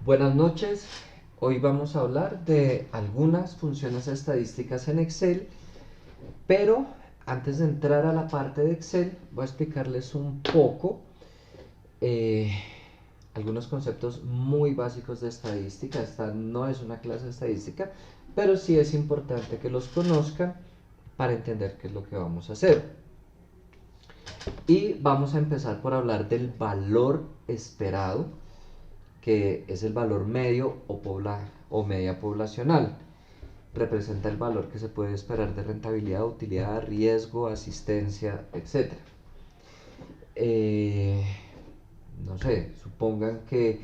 Buenas noches, hoy vamos a hablar de algunas funciones estadísticas en Excel, pero antes de entrar a la parte de Excel voy a explicarles un poco eh, algunos conceptos muy básicos de estadística. Esta no es una clase de estadística, pero sí es importante que los conozcan para entender qué es lo que vamos a hacer. Y vamos a empezar por hablar del valor esperado, que es el valor medio o media poblacional. Representa el valor que se puede esperar de rentabilidad, utilidad, riesgo, asistencia, etcétera. Eh, no sé, supongan que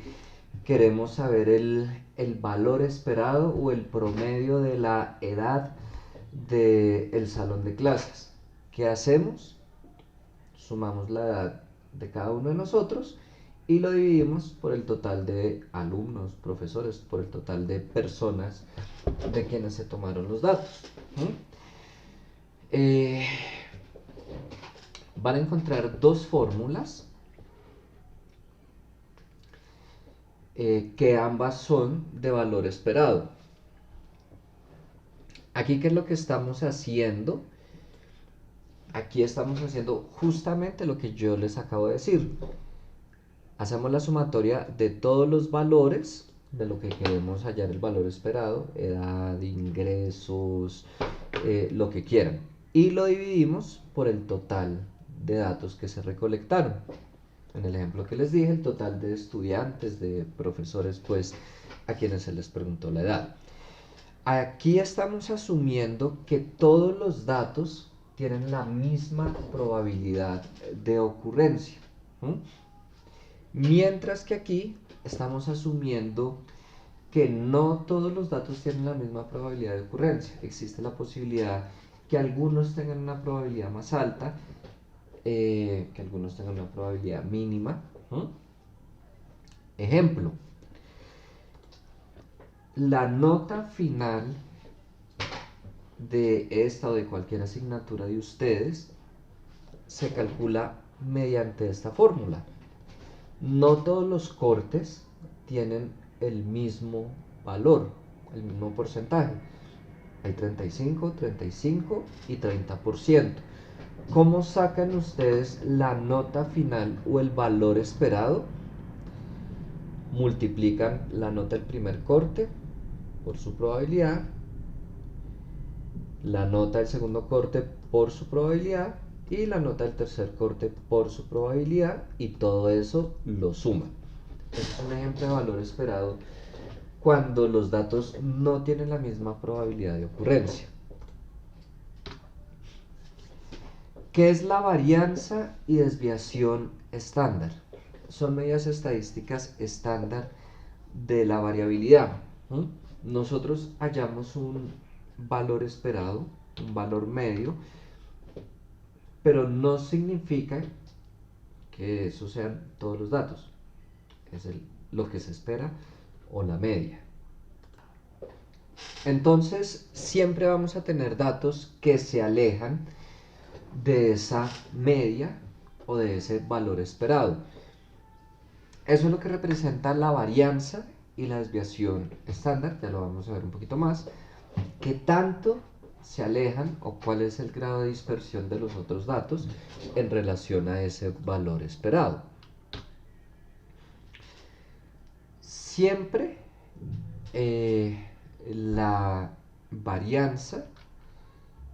queremos saber el valor esperado o el promedio de la edad del salón de clases. ¿Qué hacemos? Sumamos la edad de cada uno de nosotros y lo dividimos por el total de alumnos, profesores, por el total de personas de quienes se tomaron los datos. ¿Mm? Eh, Van a encontrar dos fórmulas que ambas son de valor esperado. Aquí, ¿qué es lo que estamos haciendo? Aquí estamos haciendo justamente lo que yo les acabo de decir. Hacemos la sumatoria de todos los valores de lo que queremos hallar el valor esperado, edad, ingresos, lo que quieran. Y lo dividimos por el total de datos que se recolectaron. En el ejemplo que les dije, el total de estudiantes, de profesores, pues a quienes se les preguntó la edad. Aquí estamos asumiendo que todos los datos tienen la misma probabilidad de ocurrencia. ¿Mm? Mientras que aquí estamos asumiendo que no todos los datos tienen la misma probabilidad de ocurrencia. Existe la posibilidad que algunos tengan una probabilidad más alta, que algunos tengan una probabilidad mínima. ¿Mm? Ejemplo, la nota final de esta o de cualquier asignatura de ustedes se calcula mediante esta fórmula. No todos los cortes tienen el mismo valor, el mismo porcentaje. Hay 35, 35 y 30%. ¿Cómo sacan ustedes la nota final o el valor esperado? Multiplican la nota del primer corte por su probabilidad, la nota del segundo corte por su probabilidad y la nota del tercer corte por su probabilidad, y todo eso lo suman. Este es un ejemplo de valor esperado cuando los datos no tienen la misma probabilidad de ocurrencia. ¿Qué es la varianza y desviación estándar? Son medidas estadísticas estándar de la variabilidad. ¿Mm? Nosotros hallamos un valor esperado, un valor medio, pero no significa que esos sean todos los datos. Es lo que se espera o la media. Entonces, siempre vamos a tener datos que se alejan de esa media o de ese valor esperado. Eso es lo que representa la varianza y la desviación estándar, ya lo vamos a ver un poquito más. ¿Qué tanto se alejan o cuál es el grado de dispersión de los otros datos en relación a ese valor esperado? Siempre la varianza,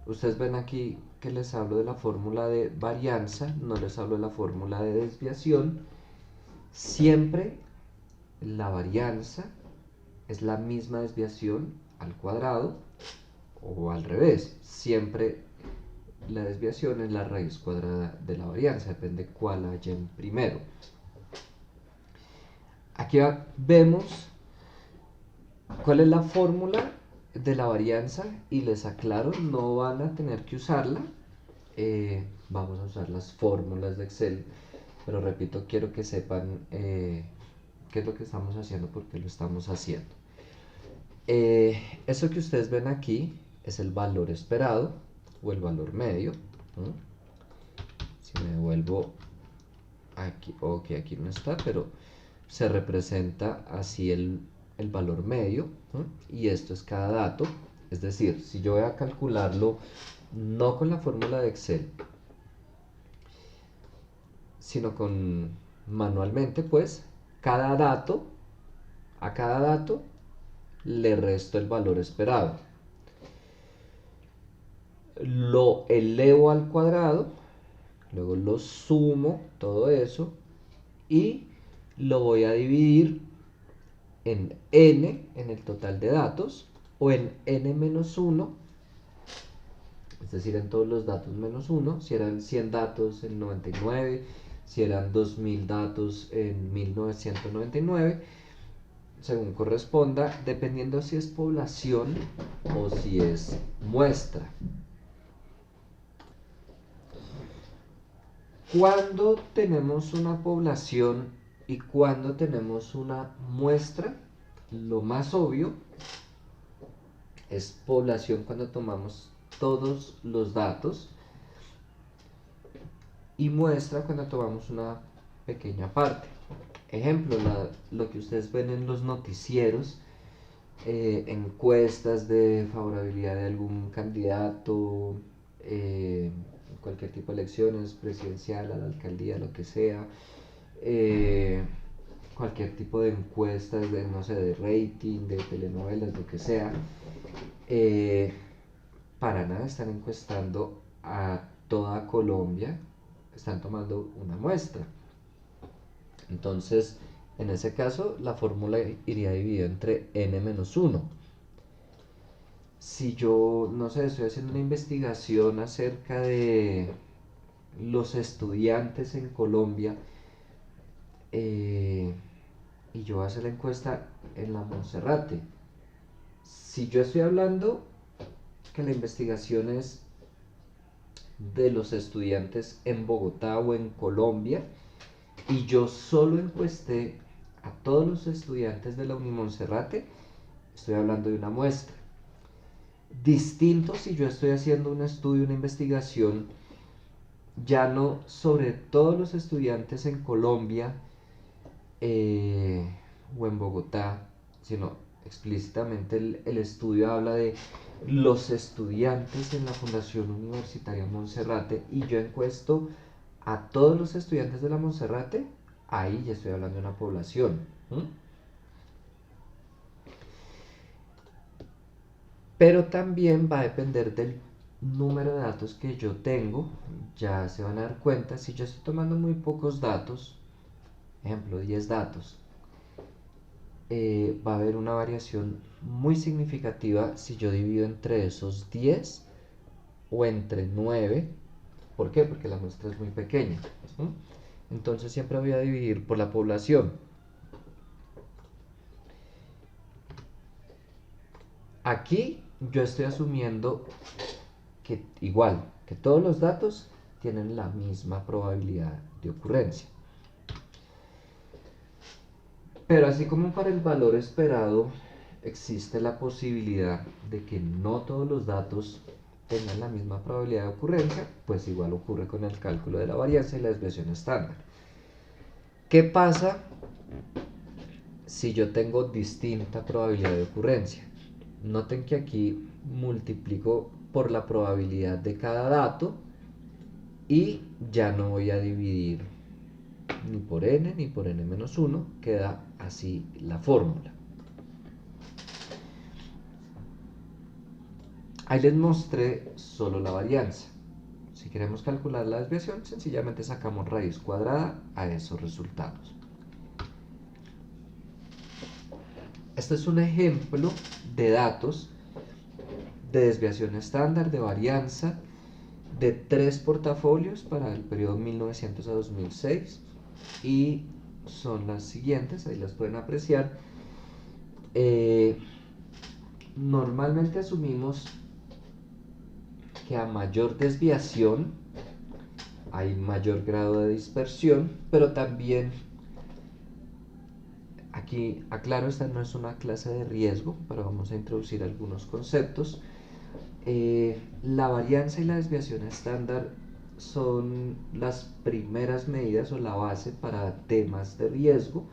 ustedes ven aquí que les hablo de la fórmula de varianza, no les hablo de la fórmula de desviación. Siempre la varianza es la misma desviación al cuadrado o al revés. Siempre la desviación es la raíz cuadrada de la varianza, depende cuál hayan primero. Aquí vemos cuál es la fórmula de la varianza y les aclaro, no van a tener que usarla. Vamos a usar las fórmulas de Excel, pero repito, quiero que sepan qué es lo que estamos haciendo, por qué lo estamos haciendo. Eso que ustedes ven aquí es el valor esperado o el valor medio. ¿No? Si me devuelvo aquí, ok, aquí no está, pero se representa así el valor medio, ¿no? Y esto es cada dato. Es decir, si yo voy a calcularlo no con la fórmula de Excel, sino con manualmente, pues cada dato, a cada dato le resto el valor esperado. Lo elevo al cuadrado, luego lo sumo, todo eso, y lo voy a dividir en n, en el total de datos, o en n menos 1, es decir, en todos los datos menos 1, si eran 100 datos en 99, si eran 2000 datos en 1999, según corresponda, dependiendo si es población o si es muestra. Cuando tenemos una población y cuando tenemos una muestra, lo más obvio es población cuando tomamos todos los datos y muestra cuando tomamos una pequeña parte. Ejemplo, lo que ustedes ven en los noticieros, encuestas de favorabilidad de algún candidato, cualquier tipo de elecciones, presidencial, a la alcaldía, lo que sea, cualquier tipo de encuestas de, no sé, de rating, de telenovelas, lo que sea, para nada están encuestando a toda Colombia, están tomando una muestra. Entonces, en ese caso, la fórmula iría dividida entre n menos 1. Si yo, no sé, estoy haciendo una investigación acerca de los estudiantes en Colombia, y yo voy a hacer la encuesta en la Monserrate. Si yo estoy hablando que la investigación es de los estudiantes en Bogotá o en Colombia, y yo solo encuesté a todos los estudiantes de la Unimonserrate, estoy hablando de una muestra. Distinto si yo estoy haciendo un estudio, una investigación, ya no sobre todos los estudiantes en Colombia o en Bogotá, sino explícitamente el estudio habla de los estudiantes en la Fundación Universitaria Monserrate y yo encuesto a todos los estudiantes de la Monserrate, ahí ya estoy hablando de una población. Pero también va a depender del número de datos que yo tengo. Ya se van a dar cuenta, si yo estoy tomando muy pocos datos, ejemplo 10 datos, va a haber una variación muy significativa si yo divido entre esos 10 o entre 9. ¿Por qué? Porque la muestra es muy pequeña. Entonces siempre voy a dividir por la población. Aquí yo estoy asumiendo que igual, que todos los datos tienen la misma probabilidad de ocurrencia. Pero así como para el valor esperado existe la posibilidad de que no todos los datos tengan la misma probabilidad de ocurrencia, pues igual ocurre con el cálculo de la varianza y la desviación estándar. ¿Qué pasa si yo tengo distinta probabilidad de ocurrencia? Noten que aquí multiplico por la probabilidad de cada dato y ya no voy a dividir ni por n ni por n menos 1, queda así la fórmula. Ahí les mostré solo la varianza. Si queremos calcular la desviación, sencillamente sacamos raíz cuadrada a esos resultados. Este es un ejemplo de datos de desviación estándar, de varianza, de 3 portafolios para el periodo 1900 a 2006 y son las siguientes, ahí las pueden apreciar. Normalmente asumimos que a mayor desviación hay mayor grado de dispersión, pero también aquí aclaro, esta no es una clase de riesgo, pero vamos a introducir algunos conceptos. La varianza y la desviación estándar son las primeras medidas o la base para temas de riesgo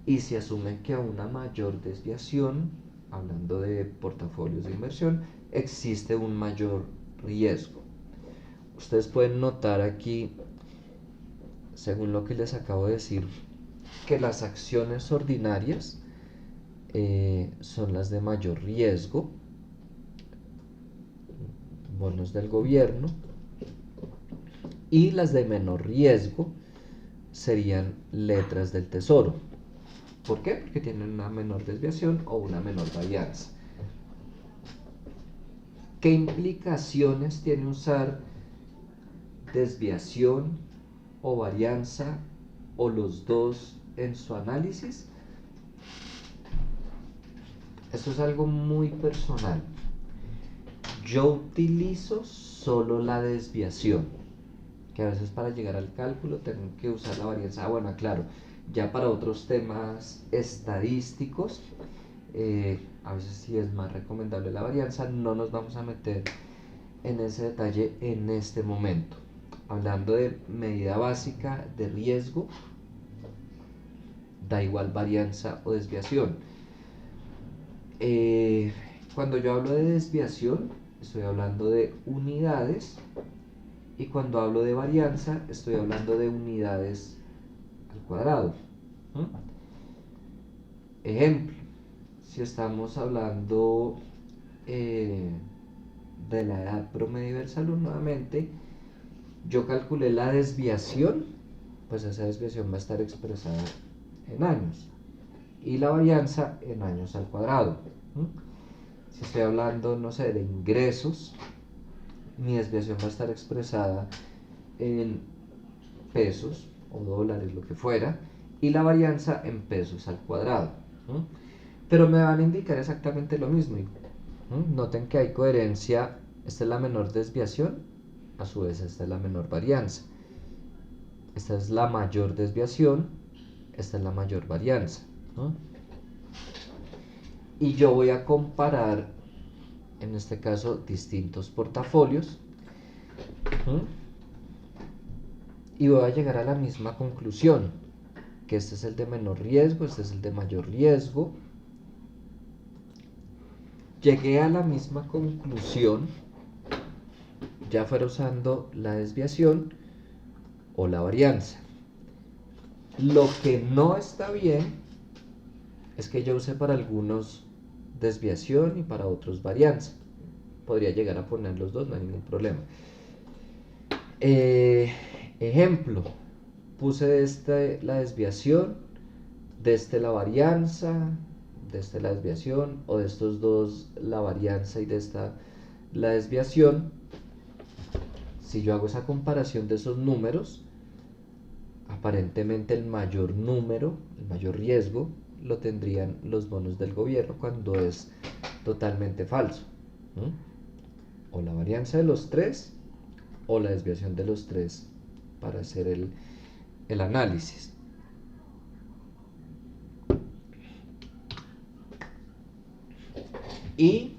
y se asume que a una mayor desviación, hablando de portafolios de inversión, existe un mayor riesgo. Ustedes pueden notar aquí, según lo que les acabo de decir, que las acciones ordinarias son las de mayor riesgo, bonos del gobierno, y las de menor riesgo serían letras del tesoro. ¿Por qué? Porque tienen una menor desviación o una menor varianza. ¿Qué implicaciones tiene usar desviación o varianza o los dos en su análisis? Esto es algo muy personal. Yo utilizo solo la desviación, que a veces para llegar al cálculo tengo que usar la varianza. Bueno, claro, ya para otros temas estadísticos, a veces sí es más recomendable la varianza. No nos vamos a meter en ese detalle en este momento. Hablando de medida básica de riesgo, da igual varianza o desviación. Cuando yo hablo de desviación, estoy hablando de unidades, y cuando hablo de varianza, estoy hablando de unidades al cuadrado. Ejemplo, si estamos hablando de la edad promedio del salón nuevamente, yo calculé la desviación, pues esa desviación va a estar expresada en años, y la varianza en años al cuadrado. Si estoy hablando, no sé, de ingresos, mi desviación va a estar expresada en pesos o dólares, lo que fuera, y la varianza en pesos al cuadrado. Pero me van a indicar exactamente lo mismo. Noten que hay coherencia. Esta es la menor desviación, a su vez esta es la menor varianza. Esta es la mayor desviación, esta es la mayor varianza. Y yo voy a comparar, en este caso, distintos portafolios, y voy a llegar a la misma conclusión, que este es el de menor riesgo, este es el de mayor riesgo. Llegué a la misma conclusión, ya fuera usando la desviación o la varianza. Lo que no está bien es que yo use para algunos desviación y para otros varianza. Podría llegar a poner los dos, no hay ningún problema. Ejemplo, puse de este la desviación, de este la varianza, de este la desviación, o de estos dos la varianza y de esta la desviación. Si yo hago esa comparación de esos números, aparentemente el mayor número, el mayor riesgo, lo tendrían los bonos del gobierno, cuando es totalmente falso. O la varianza de los tres o la desviación de los tres para hacer el análisis. Y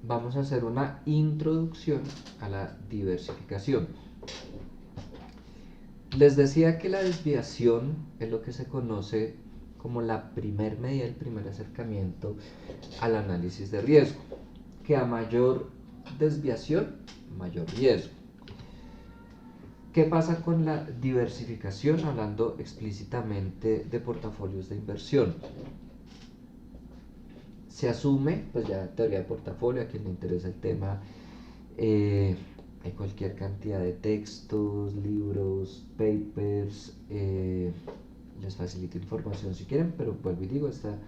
vamos a hacer una introducción a la diversificación. Les decía que la desviación es lo que se conoce como la primer medida, el primer acercamiento al análisis de riesgo, que a mayor desviación, mayor riesgo. ¿Qué pasa con la diversificación? Hablando explícitamente de portafolios de inversión. Se asume, pues ya teoría de portafolio, a quien le interesa el tema, hay cualquier cantidad de textos, libros, papers, les facilito información si quieren, pero vuelvo y digo, esta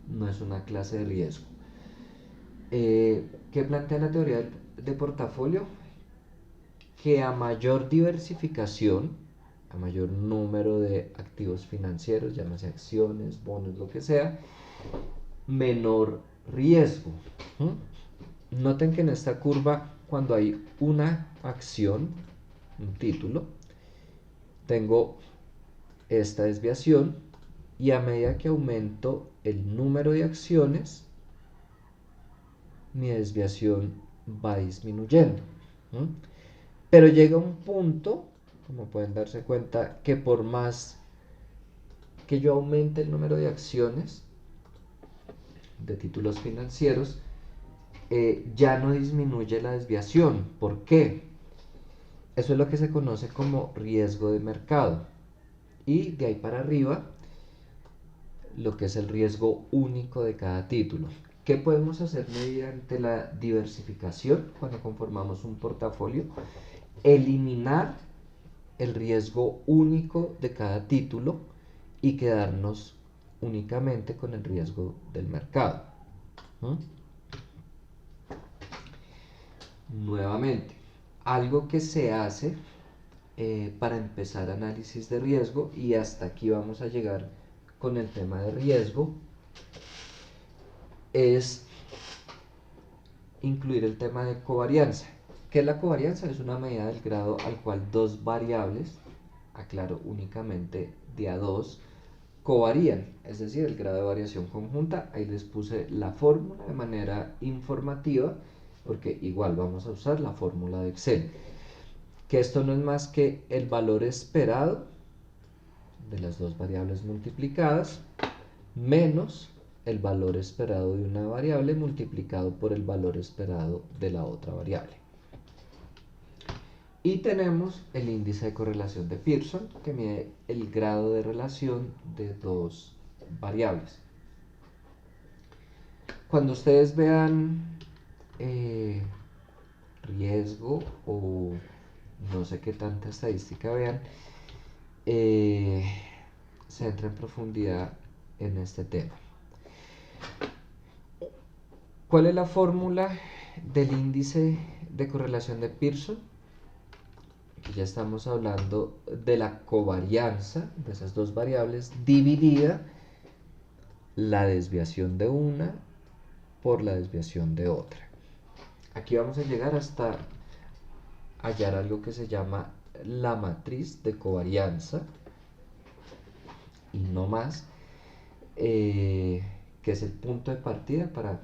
no es una clase de riesgo. ¿Qué plantea la teoría de portafolio? Que a mayor diversificación, a mayor número de activos financieros, llámese acciones, bonos, lo que sea, menor riesgo. Noten que en esta curva, cuando hay una acción, un título, tengo esta desviación, y a medida que aumento el número de acciones, mi desviación va disminuyendo. Pero llega un punto, como pueden darse cuenta, que por más que yo aumente el número de acciones de títulos financieros, ya no disminuye la desviación. ¿Por qué? Eso es lo que se conoce como riesgo de mercado. Y de ahí para arriba, lo que es el riesgo único de cada título. ¿Qué podemos hacer mediante la diversificación cuando conformamos un portafolio? Eliminar el riesgo único de cada título y quedarnos únicamente con el riesgo del mercado. ¿Mm? Nuevamente, algo que se hace para empezar análisis de riesgo, y hasta aquí vamos a llegar con el tema de riesgo, es incluir el tema de covarianza. ¿Qué es la covarianza? Es una medida del grado al cual dos variables, aclaro, únicamente de a dos, covarían, es decir, el grado de variación conjunta. Ahí les puse la fórmula de manera informativa, porque igual vamos a usar la fórmula de Excel, que esto no es más que el valor esperado de las dos variables multiplicadas menos el valor esperado de una variable multiplicado por el valor esperado de la otra variable. Y tenemos el índice de correlación de Pearson, que mide el grado de relación de dos variables. Cuando ustedes vean riesgo o no sé qué tanta estadística vean, se entra en profundidad en este tema. ¿Cuál es la fórmula del índice de correlación de Pearson? Aquí ya estamos hablando de la covarianza de esas dos variables dividida la desviación de una por la desviación de otra. Aquí vamos a llegar hasta hallar algo que se llama la matriz de covarianza y no más, que es el punto de partida para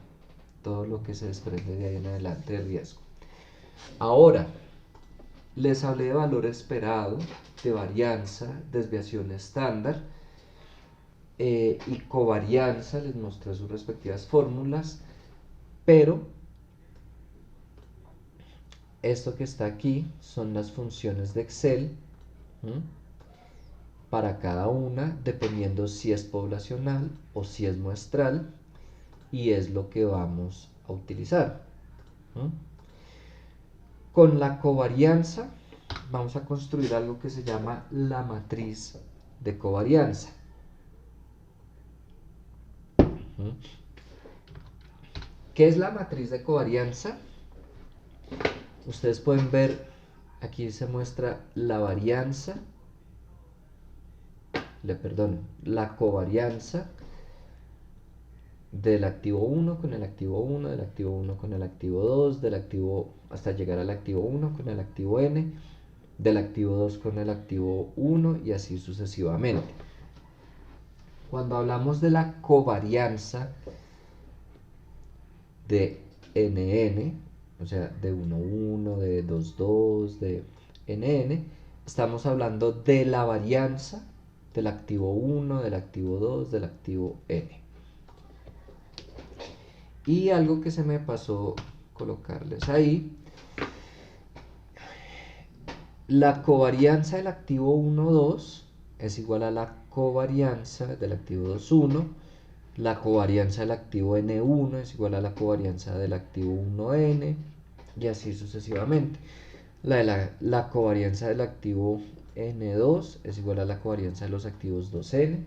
todo lo que se desprende de ahí en adelante de riesgo. Ahora, les hablé de valor esperado, de varianza, desviación estándar y covarianza, les mostré sus respectivas fórmulas, pero esto que está aquí son las funciones de Excel para cada una, dependiendo si es poblacional o si es muestral, y es lo que vamos a utilizar. Con la covarianza vamos a construir algo que se llama la matriz de covarianza. ¿Qué es la matriz de covarianza? Ustedes pueden ver, aquí se muestra la varianza, la covarianza del activo 1 con el activo 1, del activo 1 con el activo 2, del activo hasta llegar al activo 1 con el activo n, del activo 2 con el activo 1 y así sucesivamente. Cuando hablamos de la covarianza de nn, o sea, de 1, 1, de 2, 2, de nn, estamos hablando de la varianza del activo 1, del activo 2, del activo n. Y algo que se me pasó colocarles ahí, la covarianza del activo 1, 2 es igual a la covarianza del activo 2, 1. La covarianza del activo N1 es igual a la covarianza del activo 1N y así sucesivamente. La covarianza del activo N2 es igual a la covarianza de los activos 2N.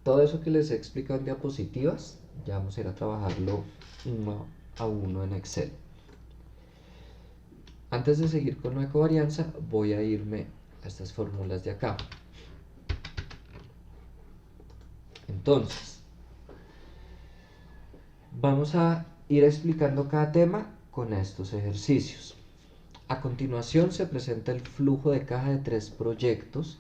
Todo eso que les he explicado en diapositivas, ya vamos a ir a trabajarlo uno a uno en Excel. Antes de seguir con la covarianza, voy a irme a estas fórmulas de acá. Entonces, vamos a ir explicando cada tema con estos ejercicios. A continuación se presenta el flujo de caja de 3 proyectos,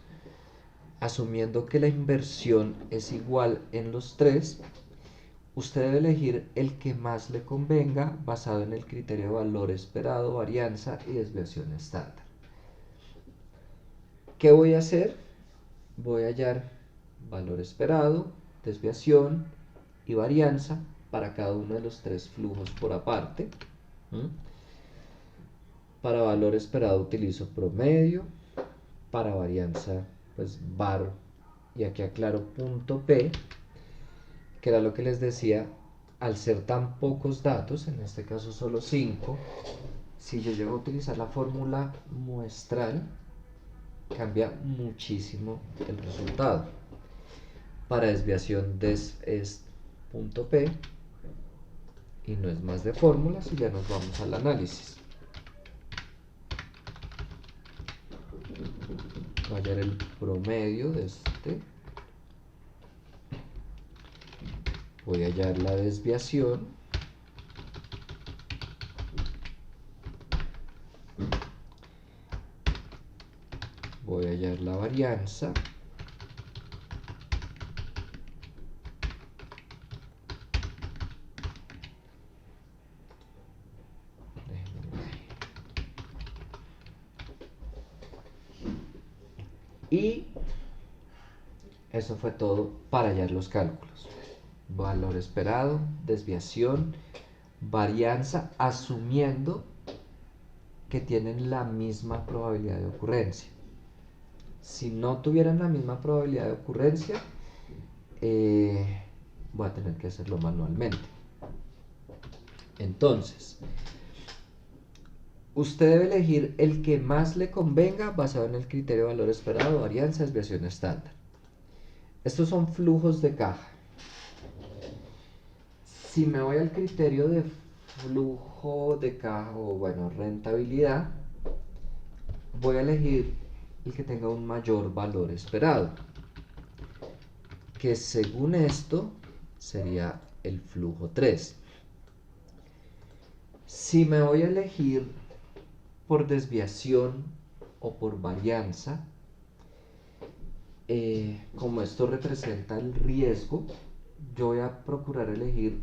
asumiendo que la inversión es igual en los 3. Usted debe elegir el que más le convenga basado en el criterio de valor esperado, varianza y desviación estándar. ¿Qué voy a hacer? Voy a hallar valor esperado, desviación y varianza para cada uno de los tres flujos por aparte. ¿Mm? Para valor esperado utilizo promedio, para varianza pues var, y aquí aclaro punto P, que era lo que les decía, al ser tan pocos datos, en este caso solo 5, si yo llego a utilizar la fórmula muestral, cambia muchísimo el resultado. Para desviación es punto P y no es más de fórmulas, y ya nos vamos al análisis. Voy a hallar el promedio de este, voy a hallar la desviación, voy a hallar la varianza, y eso fue todo para hallar los cálculos. Valor esperado, desviación, varianza, asumiendo que tienen la misma probabilidad de ocurrencia. Si no tuvieran la misma probabilidad de ocurrencia, voy a tener que hacerlo manualmente. Entonces, usted debe elegir el que más le convenga basado en el criterio de valor esperado, varianza, desviación estándar. Estos son flujos de caja. Si me voy al criterio de flujo de caja o bueno, rentabilidad, voy a elegir el que tenga un mayor valor esperado, que según esto sería el flujo 3. Si me voy a elegir por desviación o por varianza, como esto representa el riesgo, yo voy a procurar elegir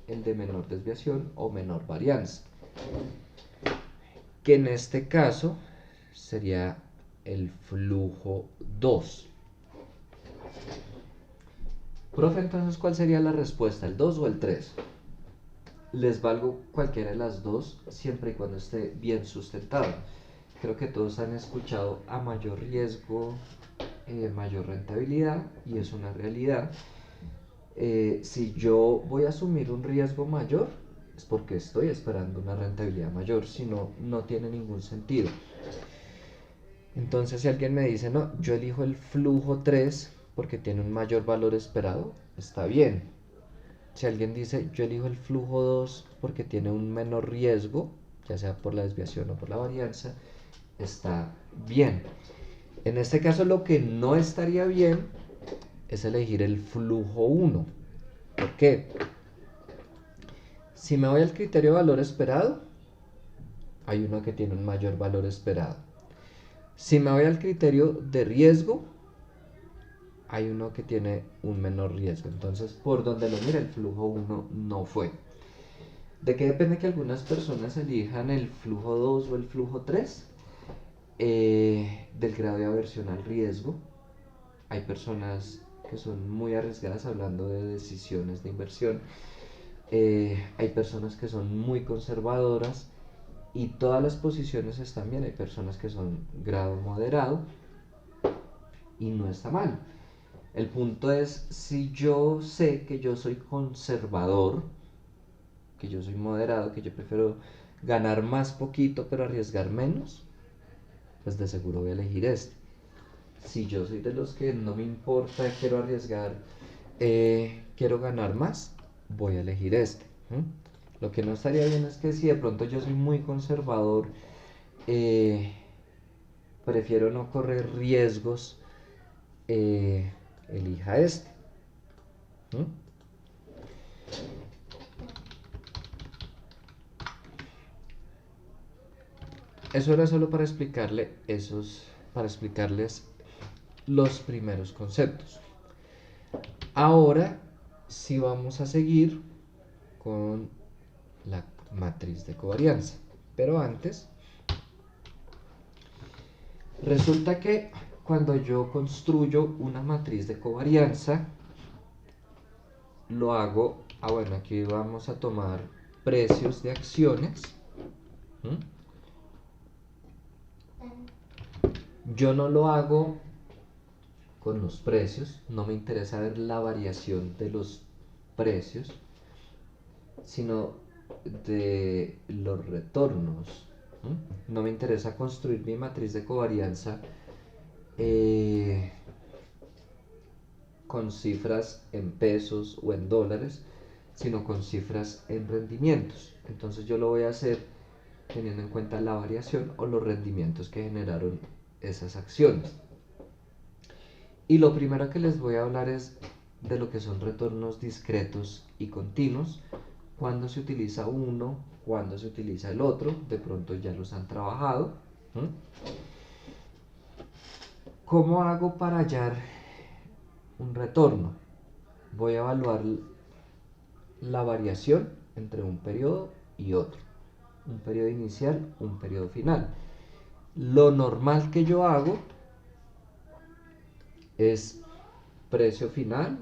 el de menor desviación o menor varianza, que en este caso sería el flujo 2. Profe, entonces, ¿cuál sería la respuesta? ¿El 2 o el 3? Les valgo cualquiera de las dos, siempre y cuando esté bien sustentado. Creo que todos han escuchado a mayor riesgo, mayor rentabilidad, y es una realidad. Si yo voy a asumir un riesgo mayor, es porque estoy esperando una rentabilidad mayor, si no, no tiene ningún sentido. Entonces, si alguien me dice, no, yo elijo el flujo 3 porque tiene un mayor valor esperado, está bien. Si alguien dice, yo elijo el flujo 2 porque tiene un menor riesgo, ya sea por la desviación o por la varianza, está bien. En este caso, lo que no estaría bien es elegir el flujo 1. ¿Por qué? Si me voy al criterio de valor esperado, hay uno que tiene un mayor valor esperado. Si me voy al criterio de riesgo, hay uno que tiene un menor riesgo. Entonces, por donde lo mire, el flujo 1 no fue. ¿De qué depende que algunas personas elijan el flujo 2 o el flujo 3? Del grado de aversión al riesgo. Hay personas que son muy arriesgadas hablando de decisiones de inversión. Hay personas que son muy conservadoras y todas las posiciones están bien. Hay personas que son grado moderado y no está mal. El punto es, si yo sé que yo soy conservador, que yo soy moderado, que yo prefiero ganar más poquito pero arriesgar menos, pues de seguro voy a elegir este. Si yo soy de los que no me importa, quiero arriesgar, quiero ganar más, voy a elegir este. Lo que no estaría bien es que si de pronto yo soy muy conservador, prefiero no correr riesgos, elija este. Eso era solo para para explicarles los primeros conceptos. Ahora sí vamos a seguir con la matriz de covarianza. Pero antes, resulta que cuando yo construyo una matriz de covarianza, lo hago, bueno, aquí vamos a tomar precios de acciones. Yo no lo hago con los precios, no me interesa ver la variación de los precios, sino de los retornos. No me interesa construir mi matriz de covarianza con cifras en pesos o en dólares, sino con cifras en rendimientos. Entonces yo lo voy a hacer teniendo en cuenta la variación o los rendimientos que generaron esas acciones. Y lo primero que les voy a hablar es de lo que son retornos discretos y continuos, cuando se utiliza uno, cuando se utiliza el otro, de pronto ya los han trabajado. ¿Cómo hago para hallar un retorno? Voy a evaluar la variación entre un periodo y otro, un periodo inicial, un periodo final. Lo normal que yo hago es precio final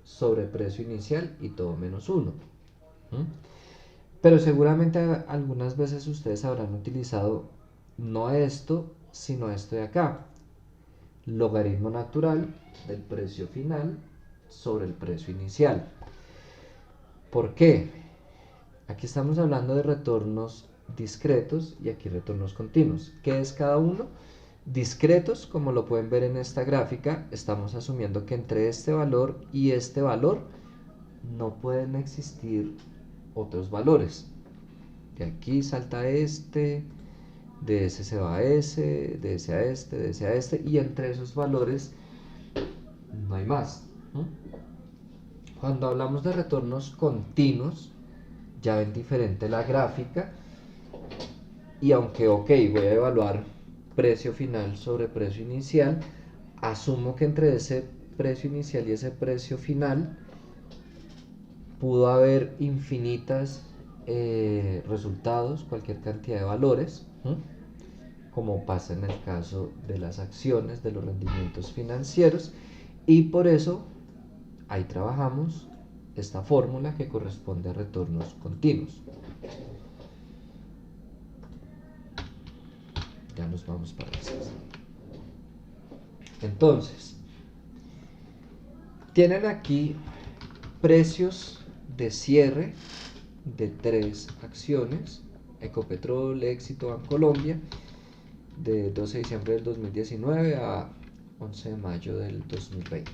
sobre precio inicial y todo menos 1. Pero seguramente algunas veces ustedes habrán utilizado no esto, sino esto de acá. Logaritmo natural del precio final sobre el precio inicial. ¿Por qué? Aquí estamos hablando de retornos discretos y aquí retornos continuos. ¿Qué es cada uno? Discretos, como lo pueden ver en esta gráfica, estamos asumiendo que entre este valor y este valor no pueden existir otros valores. De aquí salta este, de ese se va a ese, de ese a este, de ese a este, y entre esos valores no hay más. Cuando hablamos de retornos continuos, ya ven diferente la gráfica, y aunque voy a evaluar precio final sobre precio inicial, asumo que entre ese precio inicial y ese precio final pudo haber infinitas resultados, cualquier cantidad de valores, como pasa en el caso de las acciones, de los rendimientos financieros, y por eso ahí trabajamos esta fórmula que corresponde a retornos continuos. Ya nos vamos para esas. Entonces, tienen aquí precios de cierre de 3 acciones: Ecopetrol, Éxito, Bancolombia, de 12 de diciembre del 2019 a 11 de mayo del 2020.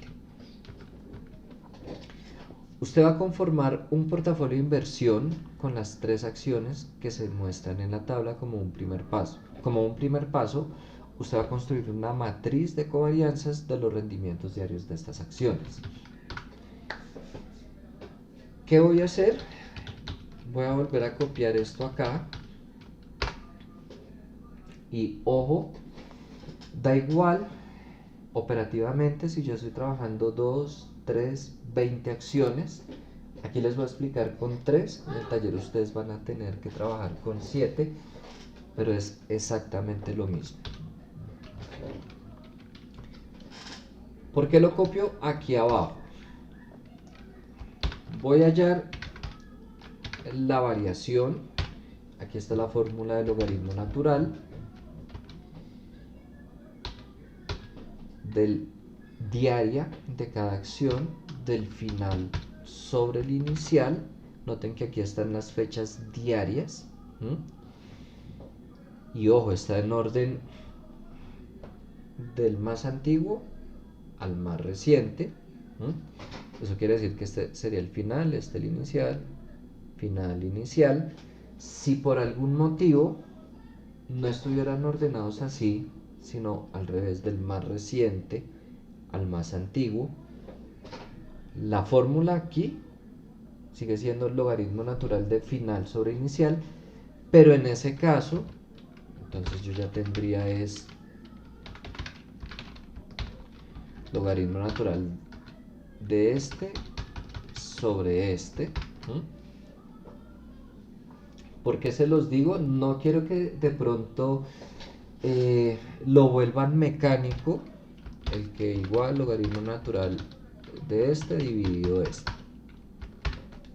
Usted va a conformar un portafolio de inversión con las 3 acciones que se muestran en la tabla como un primer paso. Como un primer paso, usted va a construir una matriz de covarianzas de los rendimientos diarios de estas acciones. ¿Qué voy a hacer? Voy a volver a copiar esto acá. Y ojo, da igual operativamente si yo estoy trabajando 2, 3, 20 acciones. Aquí les voy a explicar con 3. En el taller ustedes van a tener que trabajar con 7, pero es exactamente lo mismo. ¿Por qué lo copio aquí abajo? Voy a hallar la variación. Aquí está la fórmula del logaritmo natural del diaria de cada acción, del final sobre el inicial. Noten que aquí están las fechas diarias. Y ojo, está en orden del más antiguo al más reciente. Eso quiere decir que este sería el final, este el inicial, final, inicial. Si por algún motivo no estuvieran ordenados así, sino al revés, del más reciente al más antiguo, la fórmula aquí sigue siendo el logaritmo natural de final sobre inicial, pero en ese caso, entonces yo ya tendría es logaritmo natural de este sobre este. ¿Por qué se los digo? No quiero que de pronto lo vuelvan mecánico el que igual logaritmo natural de este dividido este.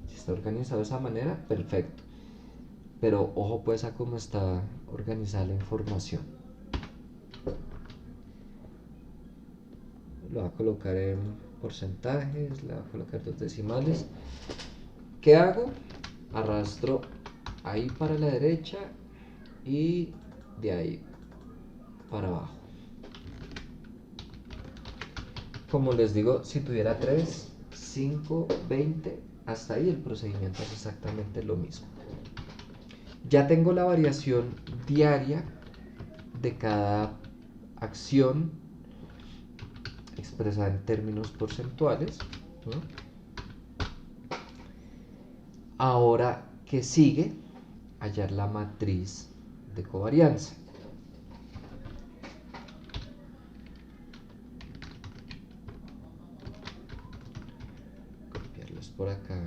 Si está organizado de esa manera, perfecto. Pero ojo pues a cómo está organizada la información. Lo voy a colocar en porcentajes, le voy a colocar 2 decimales. ¿Qué hago? Arrastro ahí para la derecha y de ahí para abajo. Como les digo, si tuviera 3, 5, 20, hasta ahí el procedimiento es exactamente lo mismo. Ya tengo la variación diaria de cada acción expresada en términos porcentuales, ¿no? Ahora, ¿qué sigue? Hallar la matriz de covarianza. Copiarlos por acá.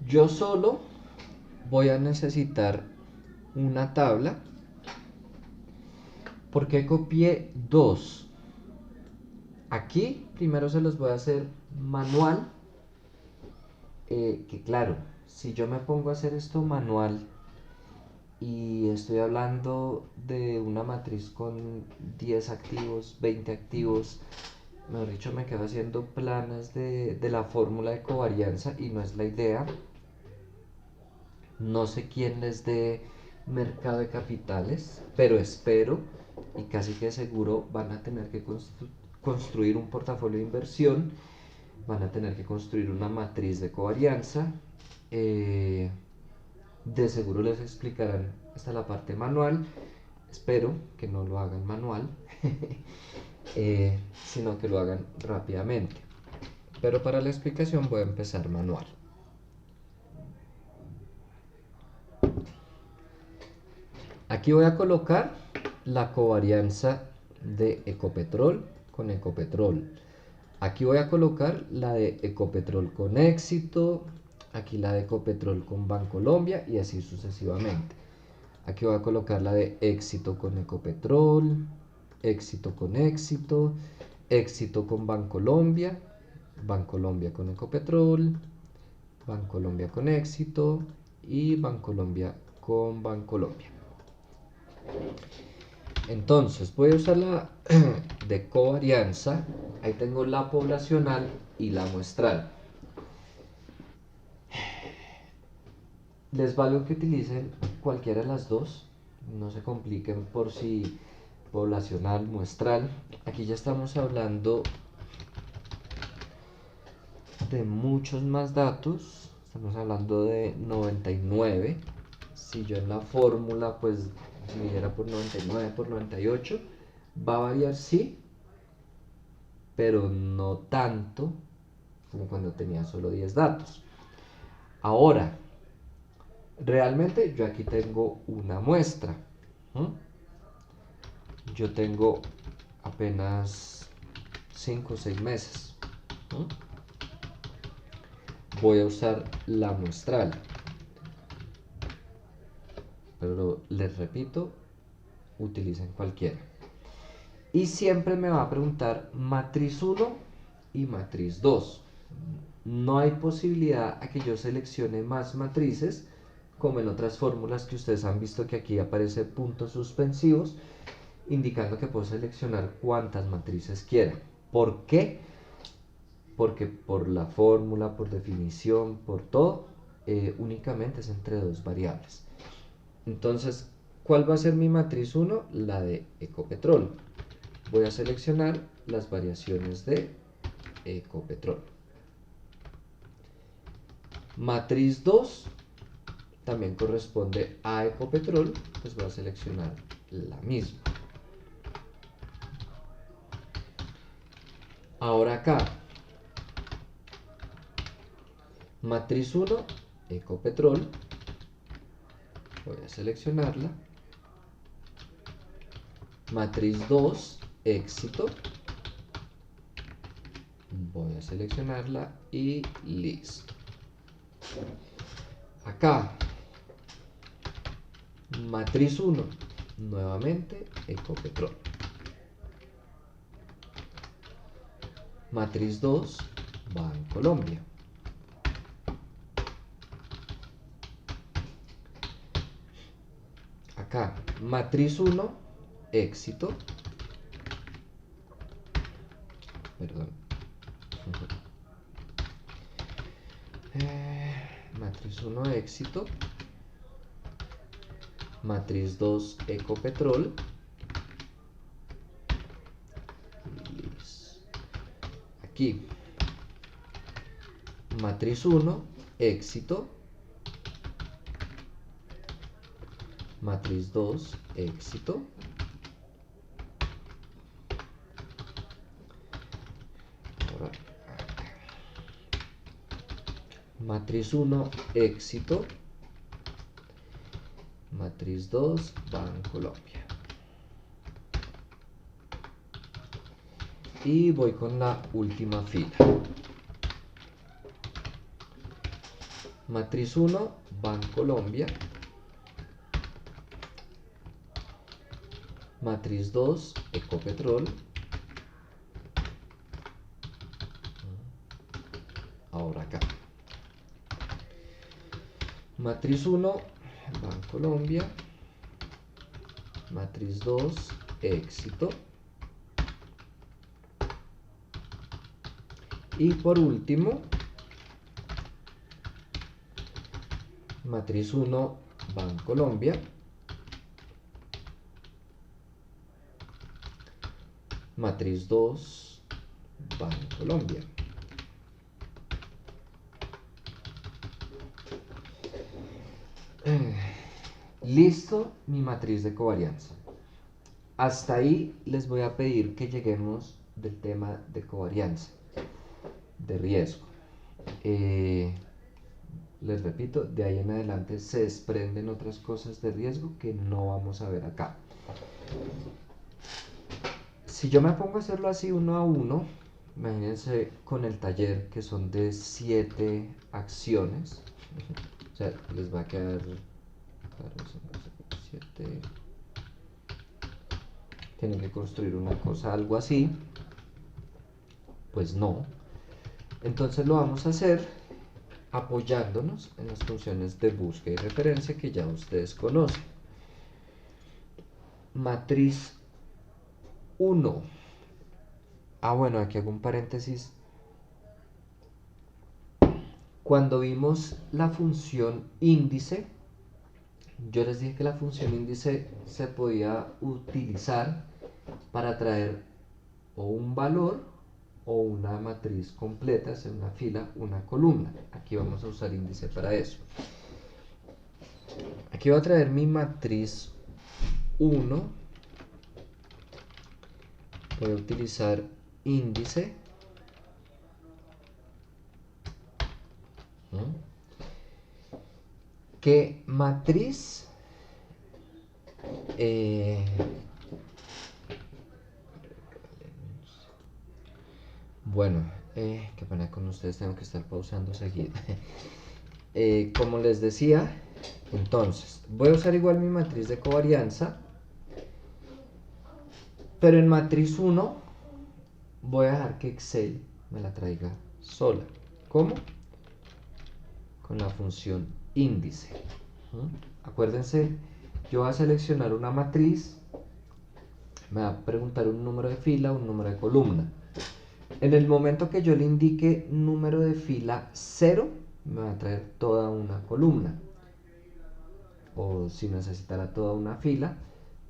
Yo solo voy a necesitar una tabla porque copié 2. Aquí primero se los voy a hacer manual, que claro, si yo me pongo a hacer esto manual y estoy hablando de una matriz con 10 activos, 20 activos, mejor dicho, me quedo haciendo planas de la fórmula de covarianza y no es la idea. No sé quién les dé mercado de capitales, pero espero y casi que seguro van a tener que construir un portafolio de inversión, van a tener que construir una matriz de covarianza. De seguro les explicarán hasta la parte manual. Espero que no lo hagan manual, sino que lo hagan rápidamente. Pero para la explicación voy a empezar manual. Aquí voy a colocar la covarianza de Ecopetrol con Ecopetrol. Aquí voy a colocar la de Ecopetrol con Éxito, aquí la de Ecopetrol con Bancolombia y así sucesivamente. Aquí voy a colocar la de Éxito con Ecopetrol, Éxito con Éxito, Éxito con Bancolombia, Bancolombia con Ecopetrol, Bancolombia con Éxito y Bancolombia con Bancolombia. Entonces voy a usar la de covarianza. Ahí tengo la poblacional y la muestral. Les valgo que utilicen cualquiera de las dos. No se compliquen por si poblacional, muestral. Aquí ya estamos hablando de muchos más datos. Estamos hablando de 99. Si yo en la fórmula pues dividiera por 99 por 98, va a variar, sí, pero no tanto como cuando tenía solo 10 datos. Ahora, realmente yo aquí tengo una muestra. Yo tengo apenas 5 o 6 meses. Voy a usar la muestral. Pero les repito, utilicen cualquiera. Y siempre me va a preguntar matriz 1 y matriz 2. No hay posibilidad a que yo seleccione más matrices, como en otras fórmulas que ustedes han visto que aquí aparece puntos suspensivos, indicando que puedo seleccionar cuantas matrices quiera. ¿Por qué? Porque por la fórmula, por definición, por todo, únicamente es entre dos variables. Entonces, ¿cuál va a ser mi matriz 1? La de Ecopetrol. Voy a seleccionar las variaciones de Ecopetrol. Matriz 2 también corresponde a Ecopetrol, pues voy a seleccionar la misma. Ahora acá, matriz 1, Ecopetrol, voy a seleccionarla. Matriz 2, Éxito, voy a seleccionarla y listo. Acá, matriz 1, nuevamente Ecopetrol. Matriz 2, Bancolombia. Acá, matriz 1, Éxito. Perdón. Matriz 1, Éxito. Matriz 2, Ecopetrol. Aquí, matriz 1, Éxito. Matriz 2, Éxito. Ahora, matriz 1, Éxito. Matriz 2, Bancolombia. Y voy con la última fila. Matriz 1, Bancolombia. Matriz 2, Ecopetrol. Ahora acá. Matriz 1, Bancolombia. Matriz 2, Éxito. Y por último, matriz 1, Bancolombia. Matriz 2, Bancolombia. Listo mi matriz de covarianza. Hasta ahí les voy a pedir que lleguemos del tema de covarianza, de riesgo. Les repito, de ahí en adelante se desprenden otras cosas de riesgo que no vamos a ver acá. Si yo me pongo a hacerlo así uno a uno, imagínense con el taller que son de 7 acciones, o sea, les va a quedar, claro, son 7, tienen que construir una cosa, algo así, pues no. Entonces lo vamos a hacer apoyándonos en las funciones de búsqueda y referencia que ya ustedes conocen. Matriz 1. Bueno, aquí hago un paréntesis. Cuando vimos la función índice, yo les dije que la función índice se podía utilizar para traer o un valor o una matriz completa, sea una fila, una columna. Aquí vamos a usar índice para eso. Aquí voy a traer mi matriz 1. Voy a utilizar índice. ¿Qué matriz? Bueno, qué pena con ustedes, tengo que estar pausando seguido. Como les decía, entonces, voy a usar igual mi matriz de covarianza, pero en matriz 1 voy a dejar que Excel me la traiga sola. ¿Cómo? Con la función índice. Acuérdense, yo voy a seleccionar una matriz, me va a preguntar un número de fila, un número de columna. En el momento que yo le indique número de fila 0, me va a traer toda una columna. O si necesitara toda una fila,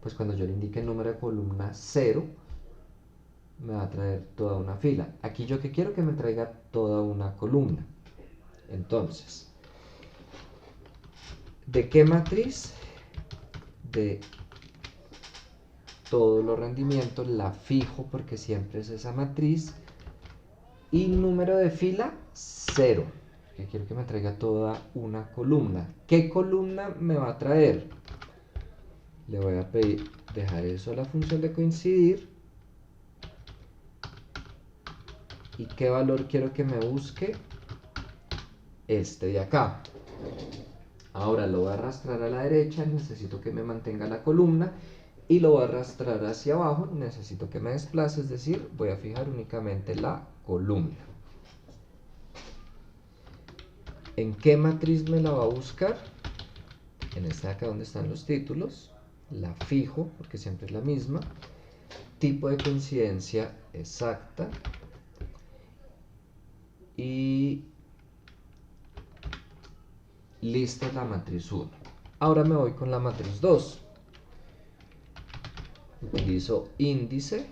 pues cuando yo le indique el número de columna 0, me va a traer toda una fila. Aquí yo que quiero que me traiga toda una columna. Entonces, ¿de qué matriz? De todos los rendimientos, la fijo porque siempre es esa matriz. Y número de fila 0, que quiero que me traiga toda una columna. ¿Qué columna me va a traer? Le voy a pedir dejar eso a la función de coincidir. ¿Y qué valor quiero que me busque? Este de acá. Ahora lo voy a arrastrar a la derecha, necesito que me mantenga la columna. Y lo voy a arrastrar hacia abajo, necesito que me desplace, es decir, voy a fijar únicamente la columna. ¿En qué matriz me la va a buscar? En esta de acá donde están los títulos. La fijo, porque siempre es la misma. Tipo de coincidencia exacta. Y lista la matriz 1. Ahora me voy con la matriz 2. Utilizo índice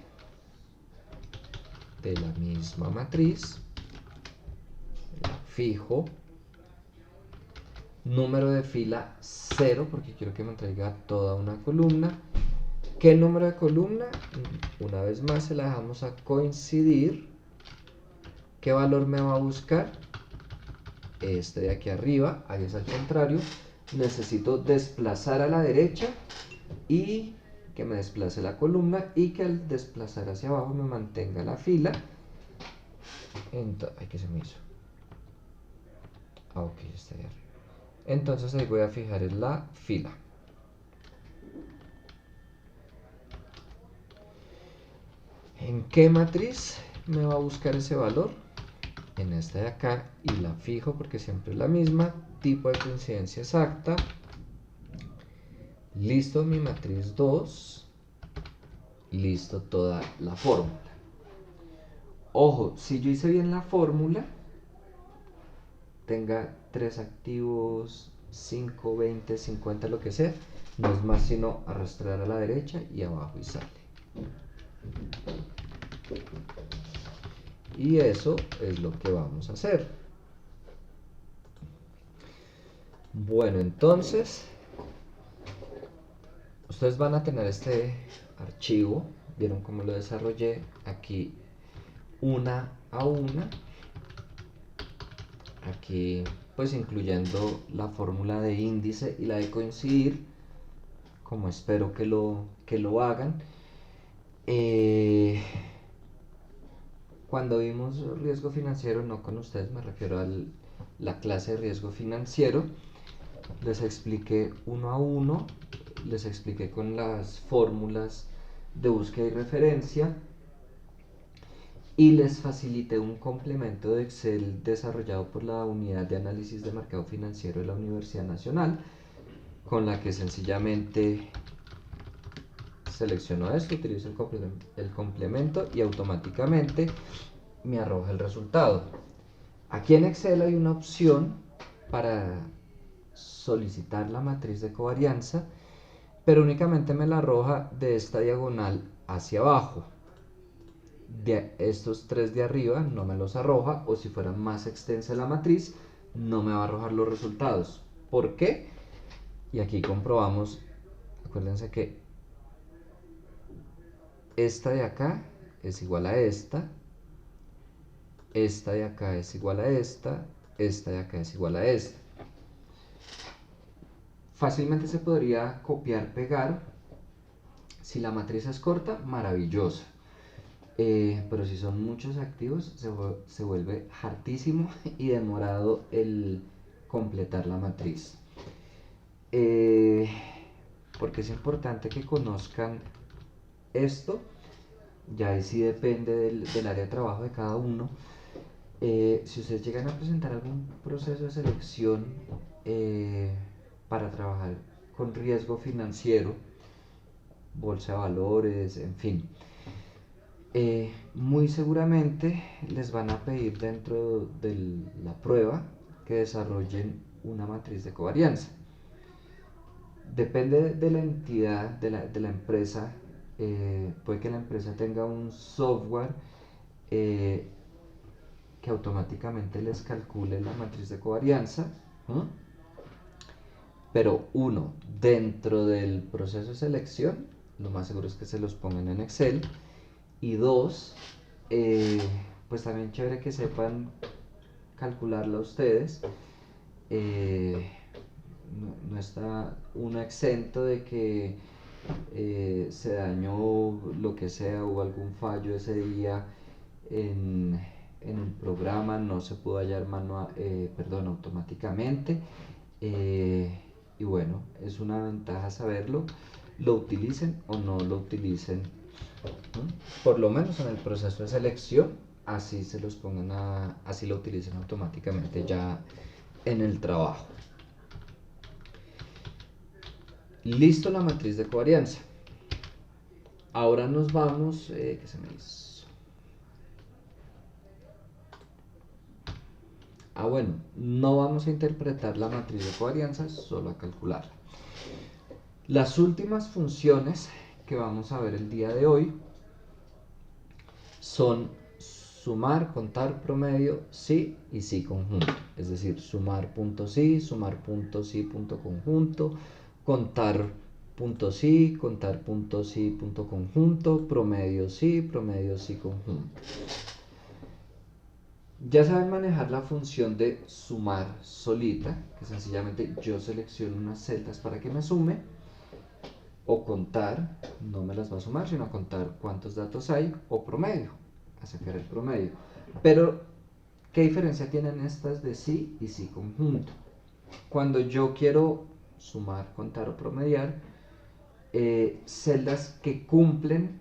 de la misma matriz. La fijo. Número de fila 0, porque quiero que me traiga toda una columna. ¿Qué número de columna? Una vez más se la dejamos a coincidir. ¿Qué valor me va a buscar? Este de aquí arriba, ahí es al contrario. Necesito desplazar a la derecha y que me desplace la columna y que al desplazar hacia abajo me mantenga la fila. Ay, ¿qué se me hizo? Ah, ok, está ahí arriba. Entonces ahí voy a fijar en la fila. ¿En qué matriz me va a buscar ese valor? En esta de acá, y la fijo porque siempre es la misma. Tipo de coincidencia exacta. Listo mi matriz 2. Listo toda la fórmula. Ojo, si yo hice bien la fórmula, tenga 3 activos, 5, 20, 50, lo que sea, no es más sino arrastrar a la derecha y abajo y sale. Y eso es lo que vamos a hacer. Bueno, entonces, ustedes van a tener este archivo. Vieron cómo lo desarrollé aquí una a una. Aquí pues incluyendo la fórmula de índice y la de coincidir, como espero que lo hagan. Cuando vimos riesgo financiero, no con ustedes, me refiero a la clase de riesgo financiero, les expliqué uno a uno, les expliqué con las fórmulas de búsqueda y referencia y les facilité un complemento de Excel desarrollado por la Unidad de Análisis de Mercado Financiero de la Universidad Nacional, con la que sencillamente selecciono esto, utilizo el complemento y automáticamente me arroja el resultado. Aquí en Excel hay una opción para solicitar la matriz de covarianza, pero únicamente me la arroja de esta diagonal hacia abajo. De estos 3 de arriba no me los arroja, o si fuera más extensa la matriz no me va a arrojar los resultados. ¿Por qué? Y aquí comprobamos. Acuérdense que esta de acá es igual a esta de acá es igual a esta de acá es igual a esta. Fácilmente se podría copiar, pegar. Si la matriz es corta, maravillosa. Pero si son muchos activos, se vuelve hartísimo y demorado el completar la matriz. Porque es importante que conozcan esto. Ya ahí sí depende del área de trabajo de cada uno. Si ustedes llegan a presentar algún proceso de selección para trabajar con riesgo financiero, bolsa de valores, en fin, muy seguramente les van a pedir dentro de la prueba que desarrollen una matriz de covarianza. Depende de la entidad, de la empresa. Puede que la empresa tenga un software que automáticamente les calcule la matriz de covarianza. Pero uno, dentro del proceso de selección, lo más seguro es que se los pongan en Excel. Y dos, pues también chévere que sepan calcularla ustedes. No está uno exento de que se dañó lo que sea, hubo algún fallo ese día en, en el programa, no se pudo hallar automáticamente. Y bueno, es una ventaja saberlo, lo utilicen o no lo utilicen. Por lo menos en el proceso de selección, así se los pongan así lo utilicen automáticamente ya en el trabajo. Listo la matriz de covarianza. Ahora nos vamos, ¿qué se me hizo? Bueno, no vamos a interpretar la matriz de covarianza, solo a calcular. Las últimas funciones que vamos a ver el día de hoy son sumar, contar, promedio, sí y sí conjunto. Es decir, sumar punto sí, punto conjunto, contar punto sí punto conjunto, promedio sí conjunto. Ya saben manejar la función de sumar solita, que sencillamente yo selecciono unas celdas para que me sume, o contar, no me las va a sumar, sino a contar cuántos datos hay, o promedio, a sacar el promedio. Pero, ¿qué diferencia tienen estas de sí y sí conjunto? Cuando yo quiero sumar, contar o promediar, celdas que cumplen,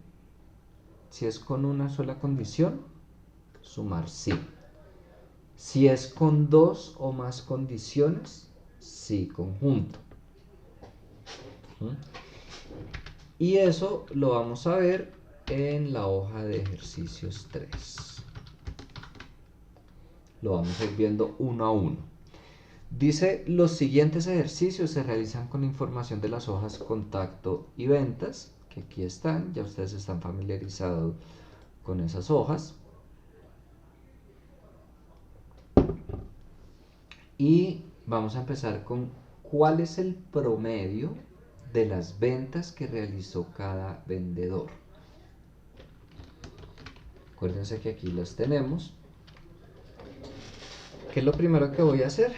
si es con una sola condición, sumar sí. Si es con dos o más condiciones, sí conjunto. Y eso lo vamos a ver en la hoja de ejercicios 3. Lo vamos a ir viendo uno a uno. Dice, los siguientes ejercicios se realizan con información de las hojas contacto y ventas, que aquí están, ya ustedes están familiarizados con esas hojas. Y vamos a empezar con cuál es el promedio de las ventas que realizó cada vendedor. Acuérdense que aquí las tenemos. ¿Qué es lo primero que voy a hacer?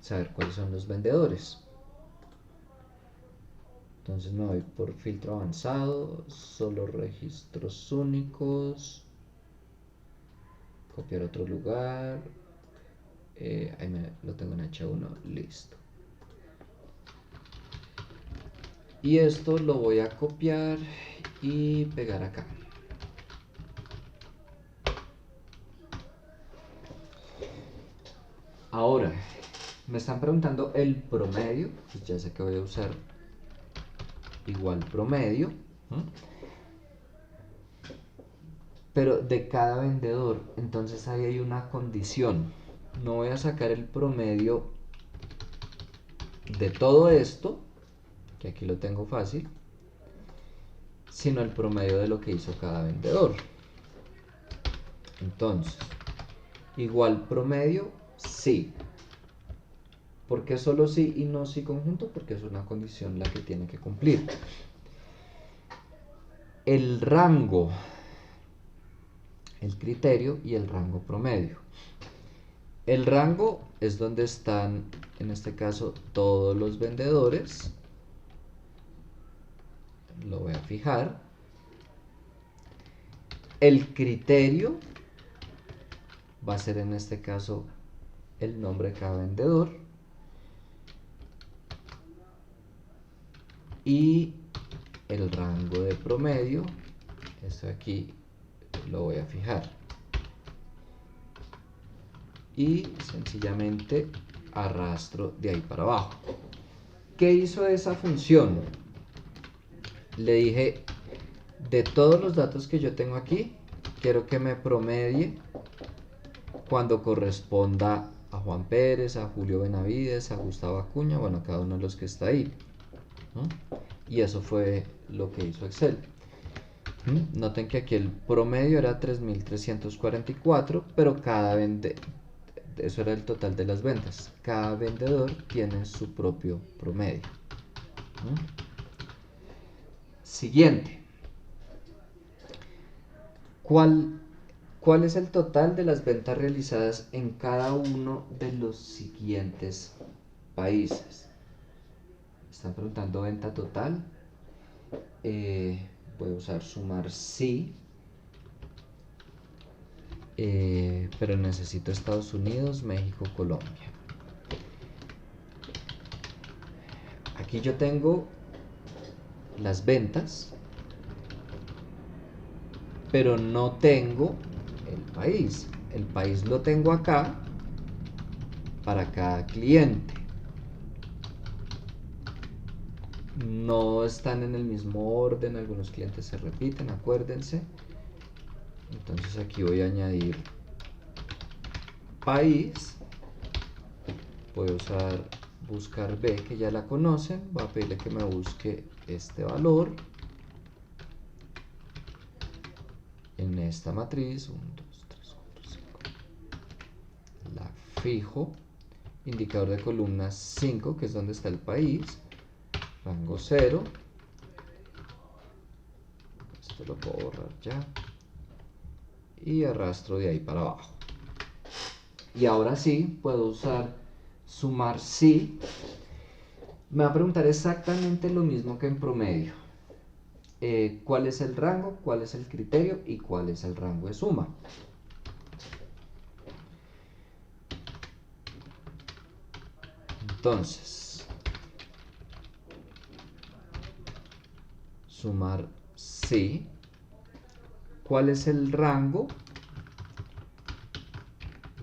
Saber cuáles son los vendedores. Entonces me voy por filtro avanzado, solo registros únicos, copiar otro lugar, ahí lo tengo en H1, listo. Y esto lo voy a copiar y pegar acá. Ahora, me están preguntando el promedio, pues ya sé que voy a usar igual promedio, pero de cada vendedor. Entonces ahí hay una condición. No voy a sacar el promedio de todo esto, que aquí lo tengo fácil, sino el promedio de lo que hizo cada vendedor. Entonces, igual promedio, sí. ¿Por qué solo sí y no sí conjunto? Porque es una condición la que tiene que cumplir. El rango, el criterio y el rango promedio. El rango es donde están, en este caso, todos los vendedores. Lo voy a fijar. El criterio va a ser, en este caso, el nombre de cada vendedor. Y el rango de promedio, esto aquí lo voy a fijar. Y sencillamente arrastro de ahí para abajo. ¿Qué hizo esa función? Le dije, de todos los datos que yo tengo aquí, quiero que me promedie cuando corresponda a Juan Pérez, a Julio Benavides, a Gustavo Acuña, bueno, cada uno de los que está ahí. Y eso fue lo que hizo Excel. Noten que aquí el promedio era 3.344, pero eso era el total de las ventas. Cada vendedor tiene su propio promedio. Siguiente. ¿Cuál ¿Cuál es el total de las ventas realizadas en cada uno de los siguientes países? Están preguntando venta total. Voy a usar sumar sí. Pero necesito Estados Unidos, México, Colombia. Aquí yo tengo las ventas, pero no tengo el país. El país lo tengo acá para cada cliente. No están en el mismo orden, algunos clientes se repiten, acuérdense. Entonces aquí voy a añadir país. Voy a usar buscar B, que ya la conocen. Voy a pedirle que me busque este valor en esta matriz. 1, 2, 3, 4, 5. La fijo. Indicador de columna 5, que es donde está el país. Rango 0. Esto lo puedo borrar ya. Y arrastro de ahí para abajo. Y ahora sí, puedo usar sumar sí. Me va a preguntar exactamente lo mismo que en promedio. ¿Cuál es el rango? ¿Cuál es el criterio? ¿Y cuál es el rango de suma? Entonces, sumar sí. ¿Cuál es el rango?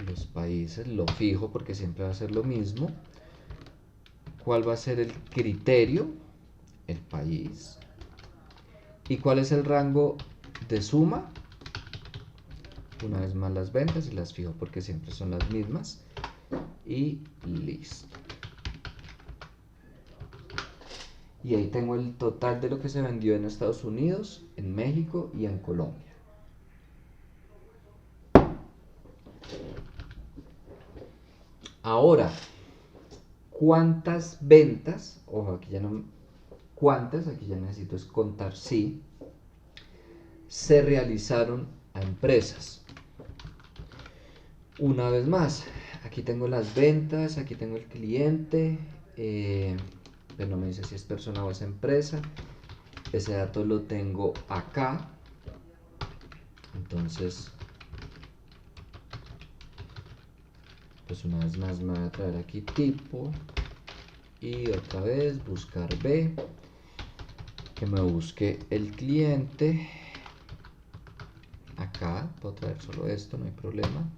Los países, lo fijo porque siempre va a ser lo mismo. ¿Cuál va a ser el criterio? El país. ¿Y cuál es el rango de suma? Una vez más las ventas y las fijo porque siempre son las mismas. Y listo. Y ahí tengo el total de lo que se vendió en Estados Unidos, en México y en Colombia. Ahora, ¿cuántas ventas? Ojo, aquí ya no... ¿Cuántas? Aquí ya necesito es contar sí. Se realizaron a empresas. Una vez más, aquí tengo las ventas, aquí tengo el cliente, pero no me dice si es persona o es empresa. Ese dato lo tengo acá. Entonces, pues una vez más me voy a traer aquí tipo y otra vez buscar B, que me busque el cliente. Acá puedo traer solo esto, no hay problema.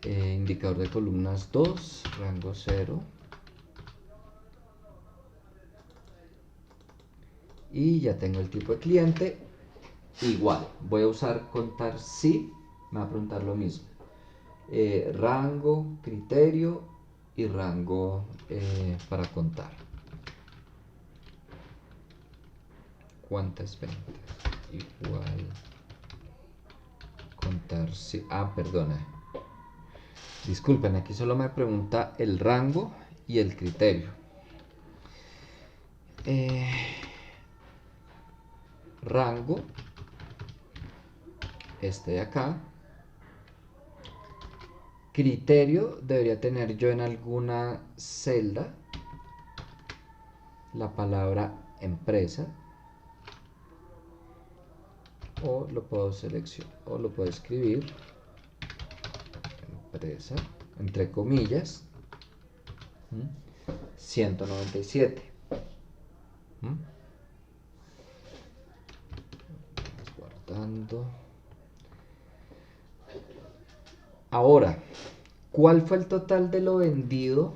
Indicador de columnas 2, rango 0. Y ya tengo el tipo de cliente. Igual, voy a usar contar sí, me va a preguntar lo mismo. Rango, criterio y rango para contar. ¿Cuántas ventas? Igual, contar sí. Perdona. Disculpen, aquí solo me pregunta el rango y el criterio. Rango, este de acá. Criterio, debería tener yo en alguna celda la palabra empresa. O lo puedo seleccionar, o lo puedo escribir. Empresa, entre comillas. 197. Guardando. Ahora, ¿cuál fue el total de lo vendido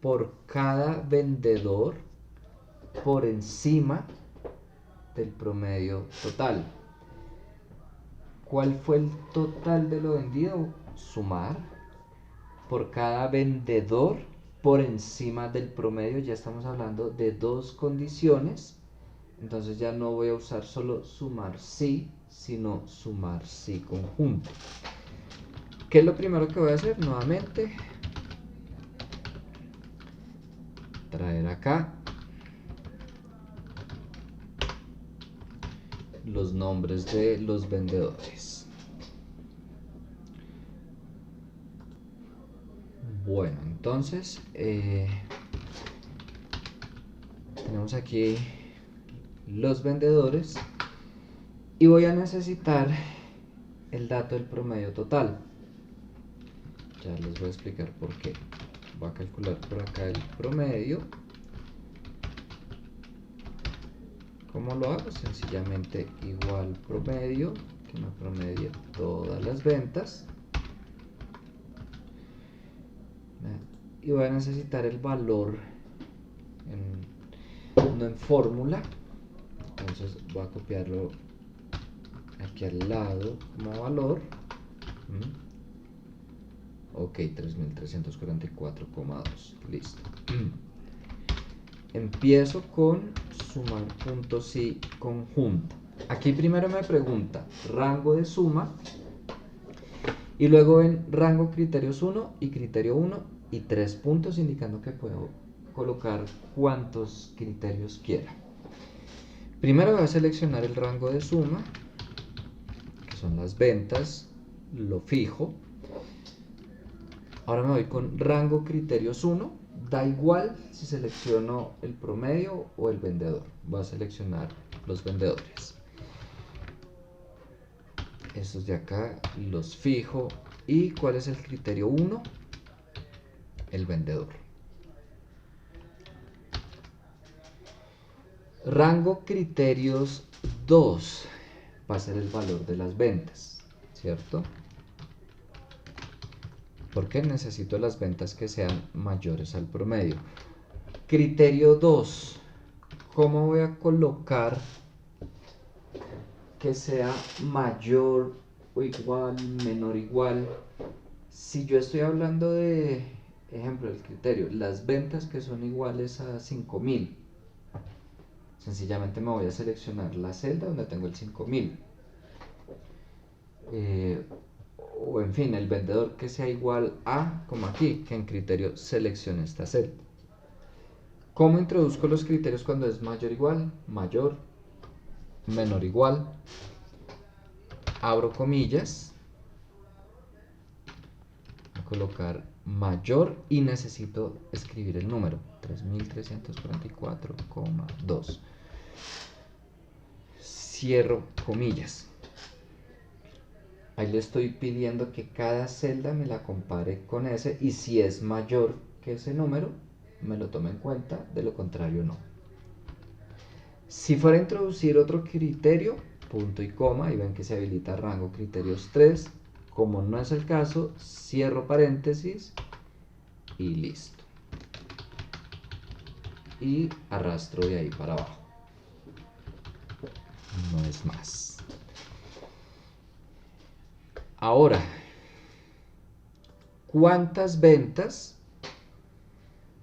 por cada vendedor por encima del promedio total? ¿Cuál fue el total de lo vendido? Sumar por cada vendedor por encima del promedio. Ya estamos hablando de dos condiciones. Entonces ya no voy a usar solo sumar sí, sino sumar sí conjunto. ¿Qué es lo primero que voy a hacer? Nuevamente, traer acá los nombres de los vendedores. Bueno, entonces tenemos aquí los vendedores y voy a necesitar el dato del promedio total. Ya les voy a explicar por qué. Voy a calcular por acá el promedio. ¿Cómo lo hago? Sencillamente igual promedio, que me promedie todas las ventas. Y voy a necesitar el valor no en fórmula. Entonces voy a copiarlo aquí al lado como valor. Ok, 3344,2. Listo. Empiezo con sumar puntos y conjunta. Aquí primero me pregunta rango de suma y luego en rango criterios 1 y criterio 1 y 3 puntos indicando que puedo colocar cuantos criterios quiera. Primero voy a seleccionar el rango de suma, que son las ventas, lo fijo. Ahora me voy con rango criterios 1, da igual si selecciono el promedio o el vendedor, voy a seleccionar los vendedores. Estos de acá los fijo. ¿Y cuál es el criterio 1? El vendedor. Rango criterios 2 va a ser el valor de las ventas, ¿cierto? Porque necesito las ventas que sean mayores al promedio. Criterio 2. ¿Cómo voy a colocar que sea mayor o igual, menor igual? Si yo estoy hablando de, ejemplo, el criterio, las ventas que son iguales a 5.000, sencillamente me voy a seleccionar la celda donde tengo el 5.000. O en fin, el vendedor que sea igual a, como aquí, que en criterio seleccione esta celda. ¿Cómo introduzco los criterios cuando es mayor igual? Mayor, menor igual. Abro comillas. Voy a colocar mayor y necesito escribir el número. 3344,2. Cierro comillas. Ahí le estoy pidiendo que cada celda me la compare con ese y si es mayor que ese número, me lo tome en cuenta, de lo contrario no. Si fuera a introducir otro criterio, punto y coma, y ven que se habilita rango criterios 3, como no es el caso, cierro paréntesis y listo. Y arrastro de ahí para abajo. No es más. Ahora, ¿cuántas ventas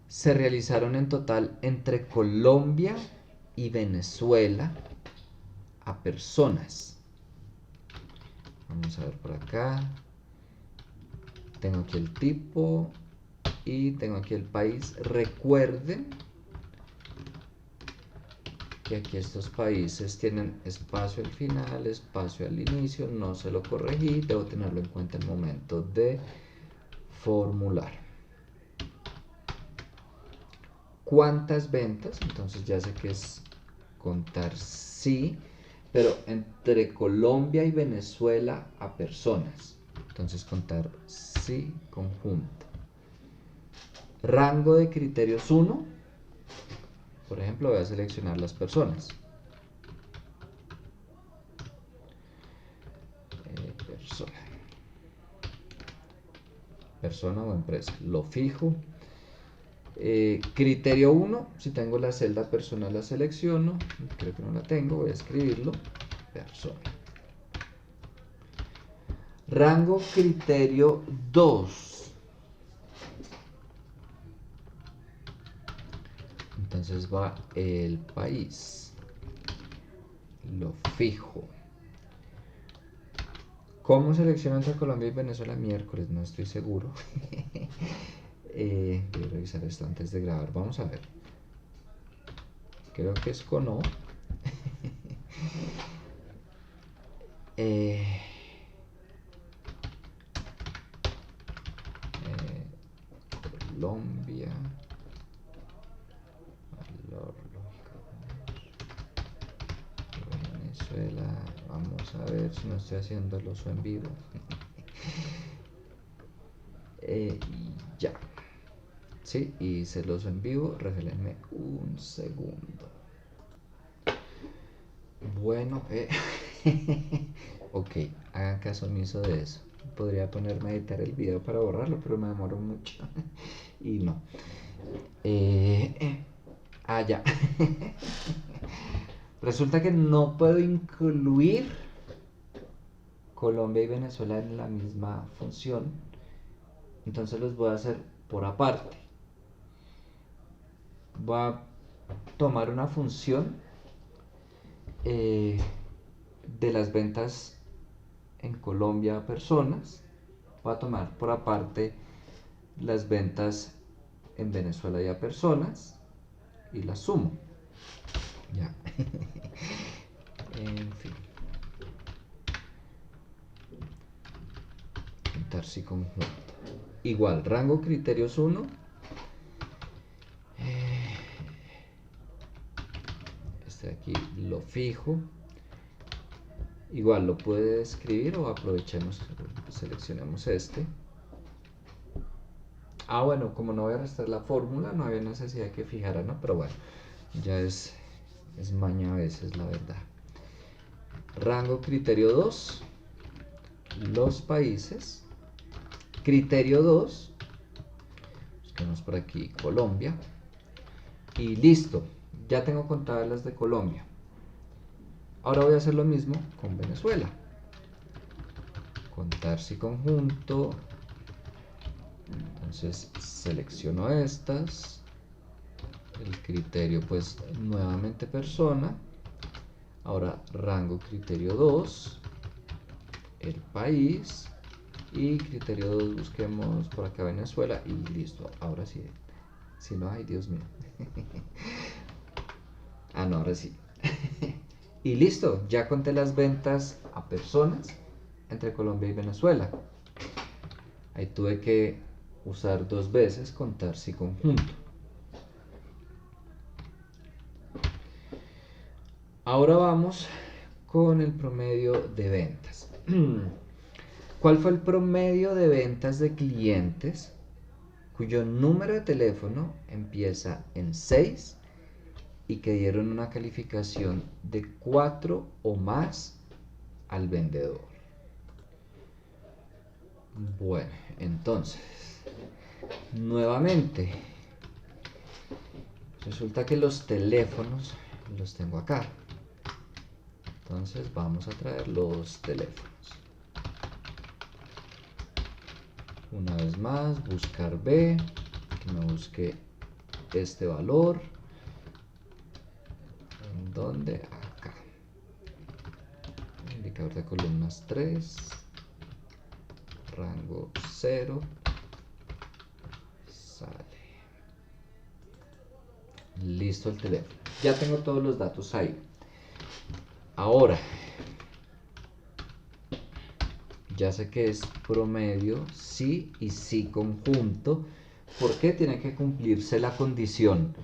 se realizaron en total entre Colombia y Venezuela a personas? Vamos a ver por acá. Tengo aquí el tipo y tengo aquí el país. Recuerden que aquí estos países tienen espacio al final, espacio al inicio. No se lo corregí, debo tenerlo en cuenta en el momento de formular. ¿Cuántas ventas? Entonces ya sé que es contar sí, pero entre Colombia y Venezuela a personas. Entonces contar sí conjunto. Rango de criterios 1. Por ejemplo, voy a seleccionar las personas. Persona o empresa. Lo fijo. Criterio 1. Si tengo la celda persona la selecciono. Creo que no la tengo. Voy a escribirlo. Persona. Rango criterio 2. Entonces va el país. Lo fijo. ¿Cómo selecciono entre Colombia y Venezuela? Miércoles, no estoy seguro. Voy a revisar esto antes de grabar. Vamos a ver. Creo que es con O. Colombia, valor lógico, Venezuela. Vamos a ver si no estoy haciendo el oso en vivo. Ya. Sí, hice el oso en vivo. Regálenme un segundo. Bueno, ok, hagan caso omiso de eso. Podría ponerme a editar el video para borrarlo, pero me demoro mucho. Y no. Ya. Resulta que no puedo incluir Colombia y Venezuela en la misma función. Entonces los voy a hacer por aparte. Voy a tomar una función de las ventas en Colombia a personas. Voy a tomar por aparte las ventas en Venezuela y a personas y las sumo. Ya. En fin. Sintaxis conjunta. Igual, rango criterios 1. Este de aquí lo fijo. Igual lo puede escribir o aprovechemos, seleccionemos este. Bueno, como no voy a restar la fórmula, no había necesidad de que fijara, ¿no? Pero bueno, ya es maña a veces, la verdad. Rango criterio 2, los países. Criterio 2, busquemos por aquí Colombia. Y listo, ya tengo contadas las de Colombia. Ahora voy a hacer lo mismo con Venezuela. Contar si conjunto. Entonces selecciono estas. El criterio pues nuevamente persona. Ahora rango criterio 2. El país. Y criterio 2 busquemos por acá Venezuela. Y listo. Ahora sí. Si no, ay Dios mío. No, ahora sí. Y listo. Ya conté las ventas a personas entre Colombia y Venezuela. Ahí tuve que usar 2 veces contar si conjunto. Ahora vamos con el promedio de ventas. ¿Cuál fue el promedio de ventas de clientes cuyo número de teléfono empieza en 6 y que dieron una calificación de 4 o más al vendedor? Bueno, entonces, nuevamente, resulta que los teléfonos los tengo acá. Entonces vamos a traer los teléfonos. Una vez más, buscar B, que me busque este valor. ¿En dónde? Acá. Indicador de columnas 3. Rango 0. Sale. Listo el teléfono. Ya tengo todos los datos ahí. Ahora, ya sé que es promedio, sí y sí conjunto, porque tiene que cumplirse la condición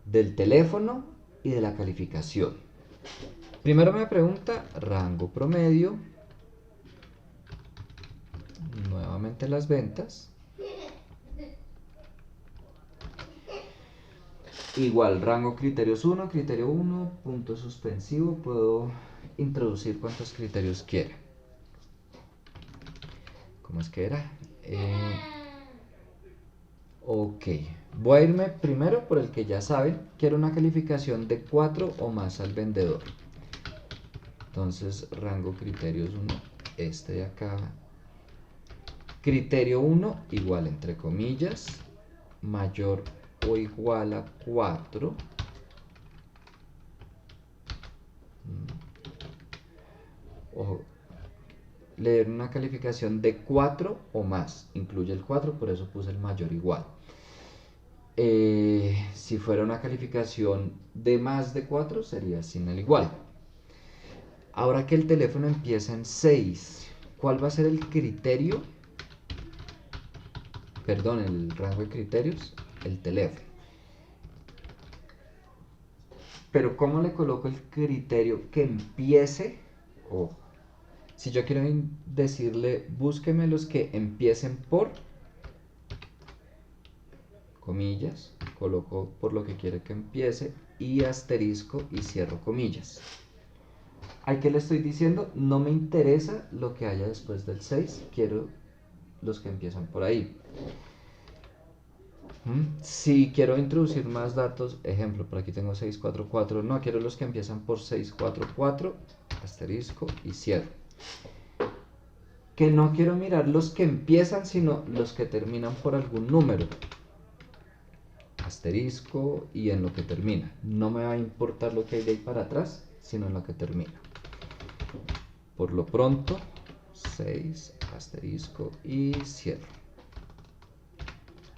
del teléfono y de la calificación. Primero me pregunta rango promedio, nuevamente las ventas, igual rango criterios 1, criterio 1, punto suspensivo, puedo introducir cuantos criterios quiera. ¿Cómo es que era? Ok, voy a irme primero por el que ya saben. Quiero una calificación de 4 o más al vendedor. Entonces, rango criterios 1, este de acá. Criterio 1, igual entre comillas, mayor o igual a 4. Ojo, leer una calificación de 4 o más, incluye el 4, por eso puse el mayor igual. Si fuera una calificación de más de 4 sería sin el igual. Ahora que el teléfono empieza en 6, ¿cuál va a ser el criterio perdón, el rango de criterios, el teléfono. Pero ¿cómo le coloco el criterio que empiece? Ojo. Si yo quiero decirle, búsqueme los que empiecen por, comillas, coloco por lo que quiere que empiece y asterisco y cierro comillas. ¿A qué le estoy diciendo? No me interesa lo que haya después del 6, quiero los que empiezan por ahí. Si quiero introducir más datos, ejemplo, por aquí tengo 644, no, quiero los que empiezan por 644, asterisco y cierro. Que no quiero mirar los que empiezan, sino los que terminan por algún número, asterisco y en lo que termina. No me va a importar lo que hay de ahí para atrás, sino en lo que termina. Por lo pronto, 6, asterisco y cierro.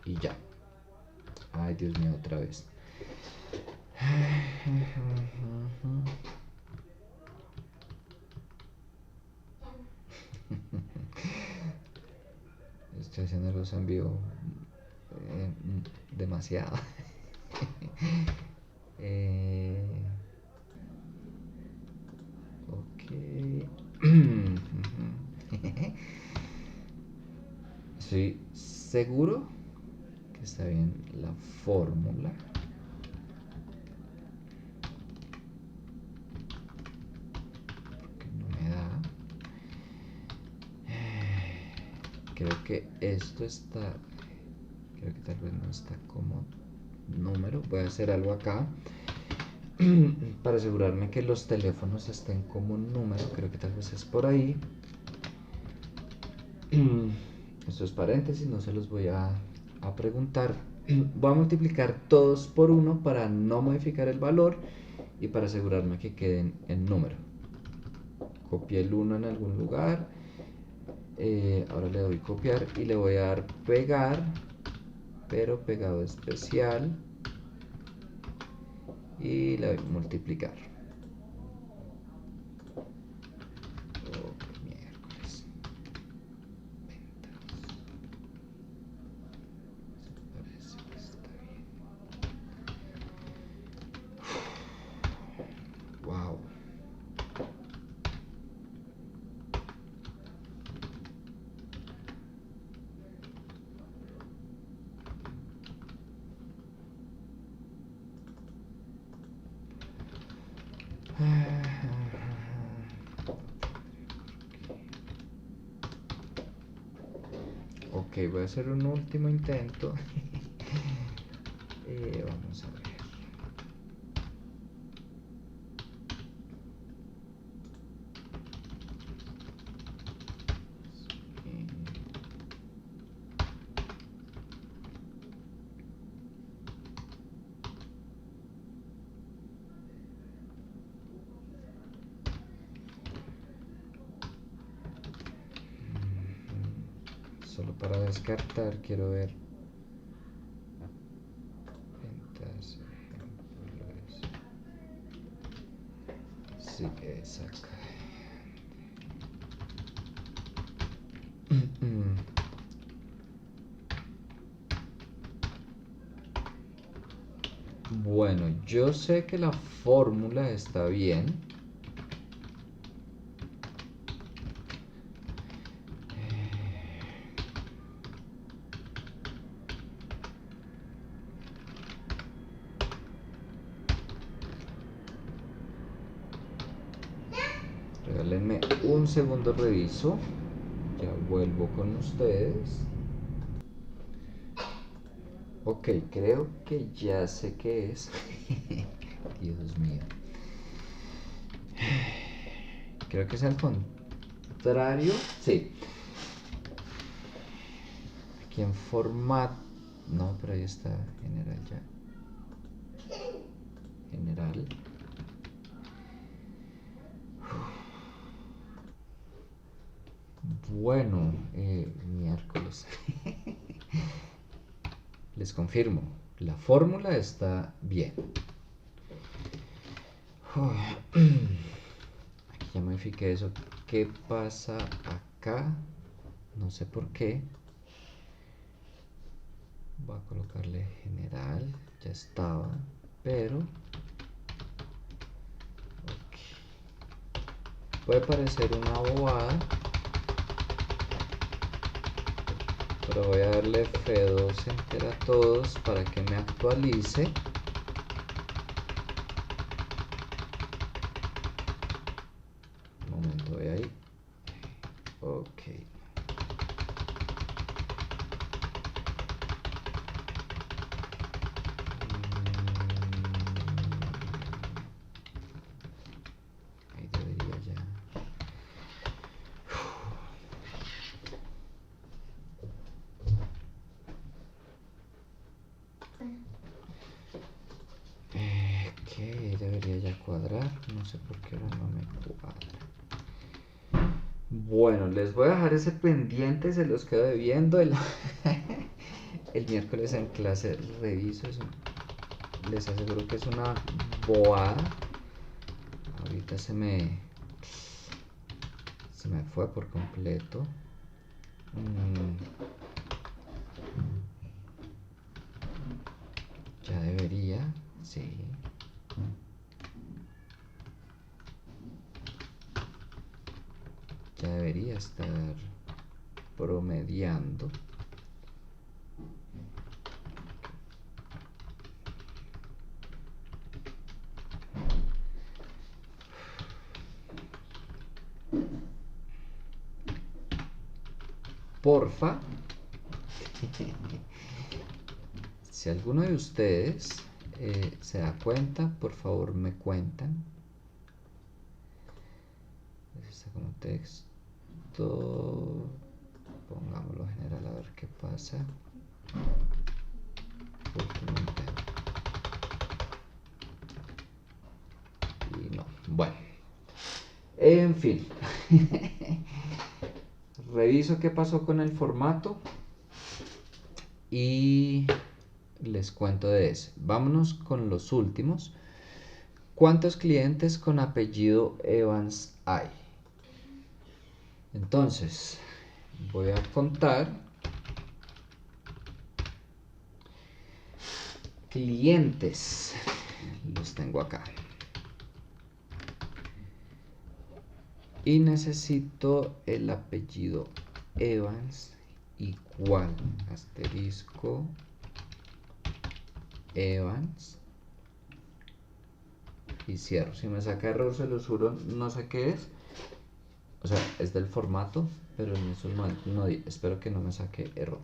Y ya. Ay, Dios mío, otra vez. Estoy haciendo los envíos demasiado. Ok. Estoy seguro que está bien la fórmula. Porque no me da. Creo que esto está. Creo que tal vez no está como número. Voy a hacer algo acá para asegurarme que los teléfonos estén como número. Creo que tal vez es por ahí. Estos paréntesis no se los voy a preguntar. Voy a multiplicar todos por 1 para no modificar el valor y para asegurarme que queden en número. Copié el 1 en algún lugar. Ahora le doy copiar y le voy a dar pegar, pero pegado especial, y le doy multiplicar. Oh, miércoles. Ventas. Parece que está bien. Wow. Ok, voy a hacer un último intento. Vamos a ver. Solo para descartar, quiero ver ventas, ejemplos. Sí que es acá. Bueno, yo sé que la fórmula está bien. Regálenme un segundo, reviso. Ya vuelvo con ustedes. Ok, creo que ya sé qué es. Dios mío. Creo que es al contrario. Sí. Aquí en formato. No, pero ahí está general ya. General. Bueno, miércoles. Les confirmo, la fórmula está bien. Aquí ya modifiqué eso. ¿Qué pasa acá? No sé por qué. Voy a colocarle general, ya estaba, pero puede parecer una bobada, pero voy a darle F2 enter a todos para que me actualice. Un momento, voy ahí. Ok. Ahí debería ya. Que debería ya cuadrar, no sé por qué ahora no me cuadra. Bueno, les voy a dejar ese pendiente, se los quedo debiendo. El miércoles en clase reviso eso. Les aseguro que es una bobada. Ahorita se me fue por completo. Ya debería, sí. Ya debería estar promediando. Porfa, si alguno de ustedes se da cuenta, por favor me cuentan. Está como texto. Pongámoslo general a ver qué pasa. Y no. Bueno. En fin. Reviso qué pasó con el formato. Y les cuento de ese. Vámonos con los últimos. ¿Cuántos clientes con apellido Evans hay? Entonces, voy a contar clientes. Los tengo acá. Y necesito el apellido Evans igual asterisco Evans y cierro. Si me saca error, se los juro, no sé qué es. O sea, es del formato, pero en eso no, espero que no me saque error.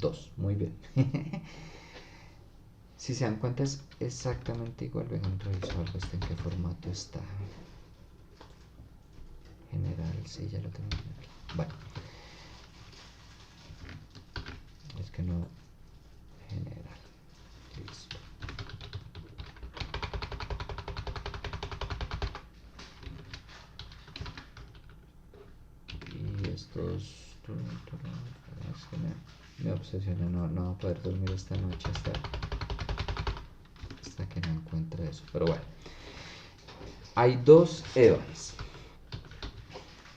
2, muy bien. Si se dan cuenta es exactamente igual. Vengan, reviso algo, en qué formato está. General, sí, ya lo tengo en general. Bueno. Es que no. General. Listo. Y estos. Es que me obsesiona, no voy a poder dormir esta noche hasta que no encuentre eso. Pero bueno. Hay 2 Evans.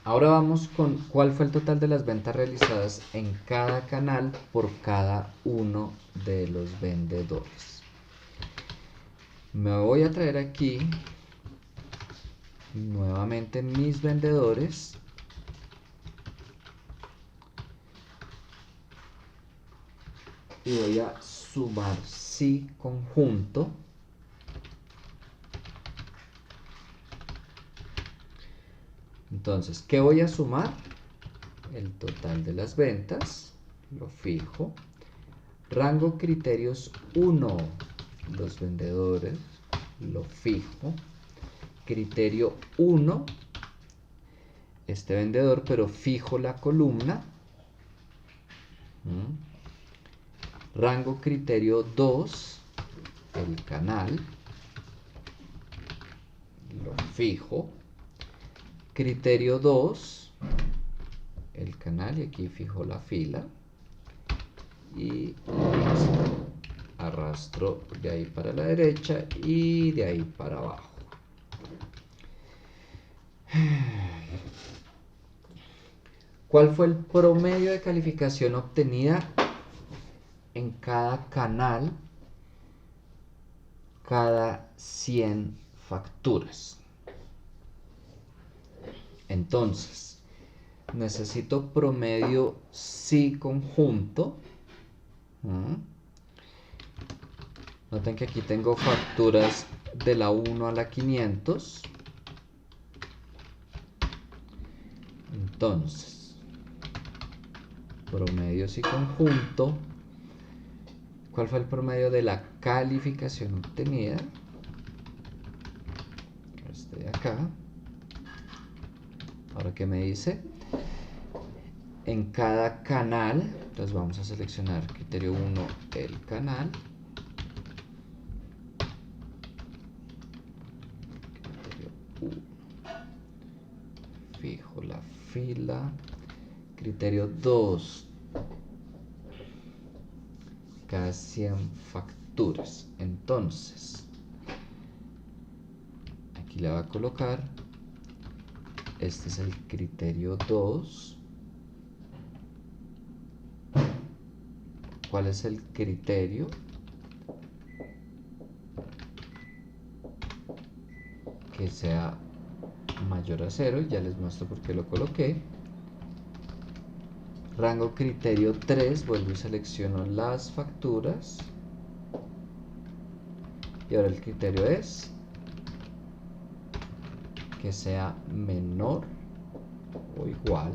Ahora vamos con cuál fue el total de las ventas realizadas en cada canal por cada uno de los vendedores. Me voy a traer aquí nuevamente mis vendedores. Y voy a sumar sí conjunto. Entonces, ¿qué voy a sumar? El total de las ventas, lo fijo. Rango criterios 1, los vendedores, lo fijo. Criterio 1, este vendedor, pero fijo la columna. Rango criterio 2, el canal, lo fijo. Criterio 2, el canal, y aquí fijo la fila. Y arrastro de ahí para la derecha y de ahí para abajo. ¿Cuál fue el promedio de calificación obtenida en cada canal cada 100 facturas. Entonces, necesito promedio sí conjunto. Noten que aquí tengo facturas de la 1 a la 500. Entonces, promedio sí conjunto. ¿Cuál fue el promedio de la calificación obtenida? Este de acá. Ahora, ¿qué me dice? En cada canal, entonces vamos a seleccionar criterio 1, el canal. Criterio 1. Fijo la fila. Criterio 2. Cada 100 facturas. Entonces, aquí le va a colocar, este es el criterio 2. ¿Cuál es el criterio? Que sea mayor a 0, ya les muestro por qué lo coloqué. Rango criterio 3, vuelvo y selecciono las facturas. Y ahora el criterio es que sea menor o igual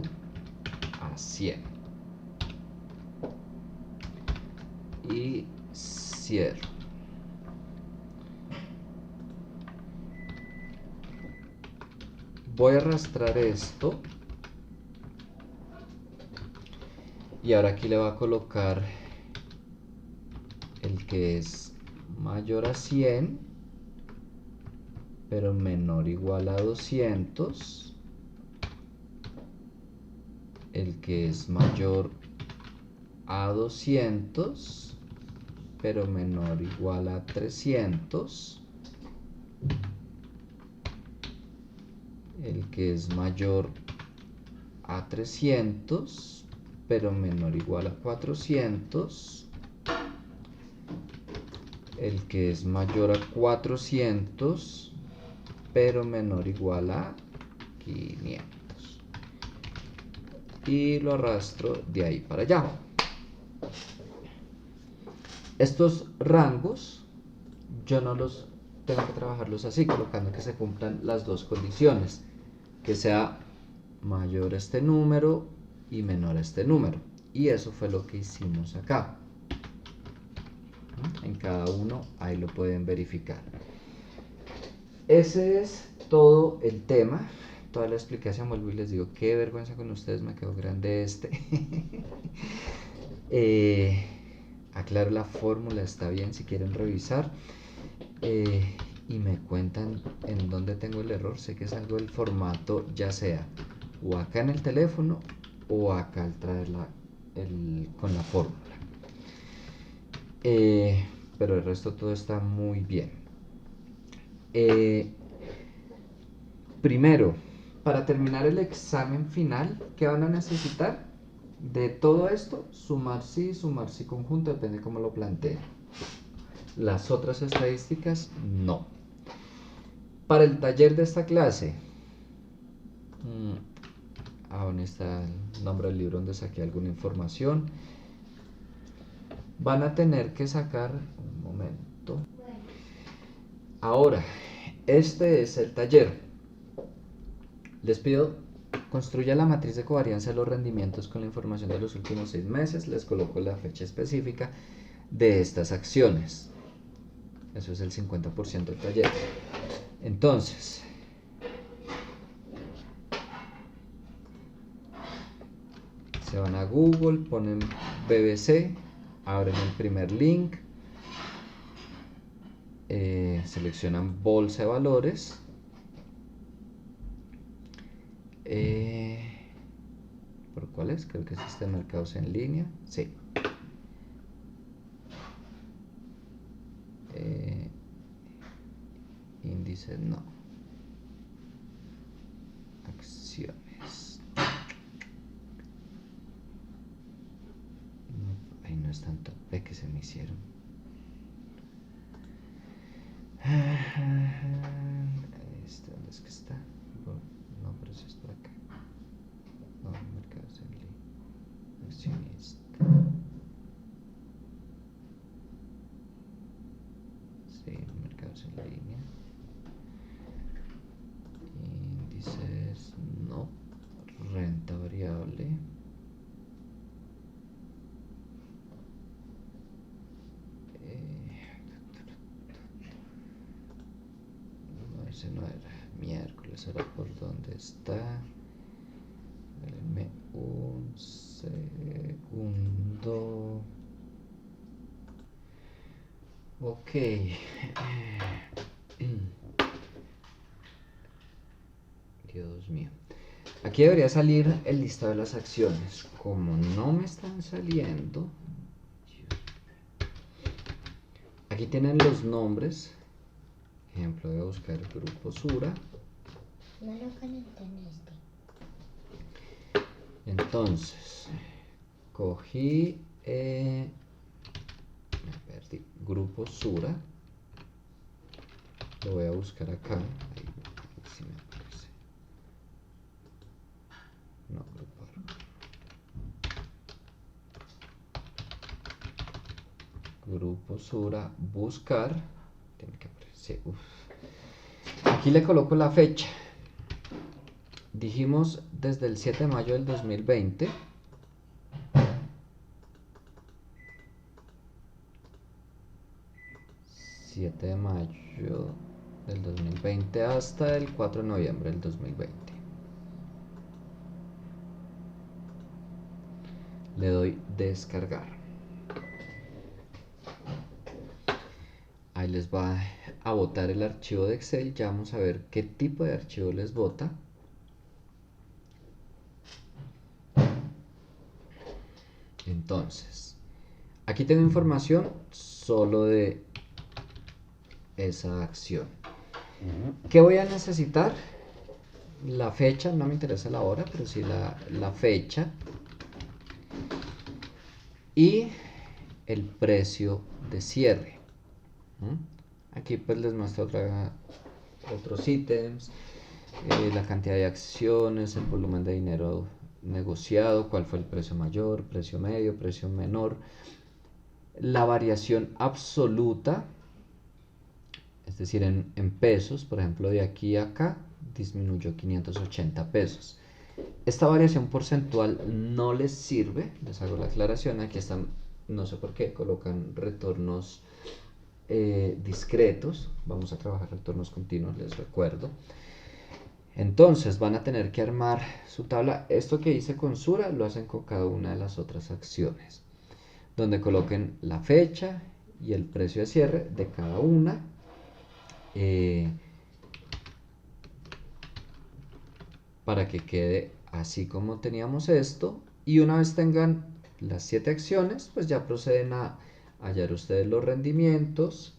a 100. Y cierro. Voy a arrastrar esto. Y ahora aquí le va a colocar el que es mayor a 100, pero menor o igual a 200. El que es mayor a 200, pero menor o igual a 300. El que es mayor a 300, pero menor o igual a 400. El que es mayor a 400, pero menor o igual a 500. Y lo arrastro de ahí para allá. Estos rangos yo no los tengo que trabajarlos así, colocando que se cumplan las dos condiciones, que sea mayor a este número y menor a este número. Y eso fue lo que hicimos acá. En cada uno, ahí lo pueden verificar. Ese es todo el tema, toda la explicación. Vuelvo y les digo, qué vergüenza con ustedes, me quedó grande este. Aclaro la fórmula, está bien si quieren revisar. Y me cuentan en dónde tengo el error. Sé que es algo del formato, ya sea o acá en el teléfono o acá al traerla con la fórmula. Pero el resto todo está muy bien. Primero, para terminar el examen final, ¿qué van a necesitar? De todo esto, sumar sí conjunto, depende cómo lo planteen. Las otras estadísticas, no. Para el taller de esta clase, ¿dónde está el nombre del libro donde saqué alguna información? Van a tener que sacar, un momento. Ahora, este es el taller. Les pido, construya la matriz de covarianza de los rendimientos con la información de los últimos 6 meses. Les coloco la fecha específica de estas acciones. Eso es el 50% del taller. Entonces, se van a Google, ponen BBC, abren el primer link, seleccionan bolsa de valores, ¿por cuál es? Creo que es este mercados en línea, sí. Índices no, acciones, ahí no es tanto. Ve que se me hicieron. ¿Dónde es que está? No, pero eso es por acá. No, mercados en línea. Accionista. Sí, mercados en línea. Índices, no. Renta variable. No, ese no era. Miércoles, ahora por dónde está. Denme un segundo. Ok. Dios mío. Aquí debería salir el listado de las acciones. Como no me están saliendo. Aquí tienen los nombres. Ejemplo, voy a buscar el grupo Sura. No lo conecté en este. Entonces, cogí. Me perdí. Grupo Sura. Lo voy a buscar acá. Ahí sí me aparece. No, grupo Arco. Grupo Sura. Buscar. Tiene que aparecer. Uf. Aquí le coloco la fecha. Dijimos desde el 7 de mayo del 2020. De mayo del 2020 hasta el 4 de noviembre del 2020. Le doy descargar. Ahí les va a botar el archivo de Excel. Ya vamos a ver qué tipo de archivo les bota. Entonces, aquí tengo información solo de esa acción. ¿Qué voy a necesitar? La fecha, no me interesa la hora, pero sí la fecha. Y el precio de cierre. Aquí pues les muestro otros ítems, la cantidad de acciones, el volumen de dinero negociado, cuál fue el precio mayor, precio medio, precio menor, la variación absoluta, es decir, en pesos, por ejemplo, de aquí a acá disminuyó 580 pesos. Esta variación porcentual no les sirve, les hago la aclaración, aquí están, no sé por qué, colocan retornos discretos. Vamos a trabajar retornos continuos, les recuerdo. Entonces van a tener que armar su tabla. Esto que hice con Sura lo hacen con cada una de las otras acciones, donde coloquen la fecha y el precio de cierre de cada una. Para que quede así como teníamos esto. Y una vez tengan las 7 acciones, pues ya proceden a hallar ustedes los rendimientos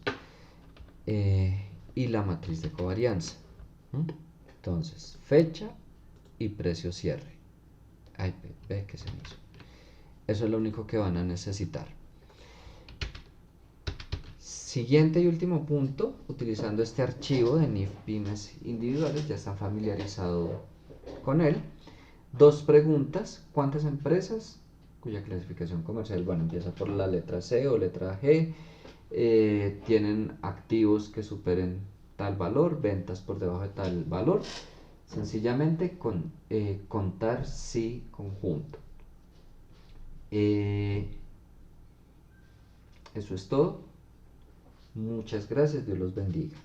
y la matriz de covarianza. Entonces, fecha y precio cierre. Ay, ve que se me hizo. Eso es lo único que van a necesitar. Siguiente y último punto, utilizando este archivo de NIF pymes individuales, ya están familiarizados con él. Dos preguntas: ¿cuántas empresas cuya clasificación comercial, bueno, empieza por la letra C o letra G, tienen activos que superen tal valor, ventas por debajo de tal valor? Sencillamente contar sí conjunto. Eso es todo. Muchas gracias, Dios los bendiga.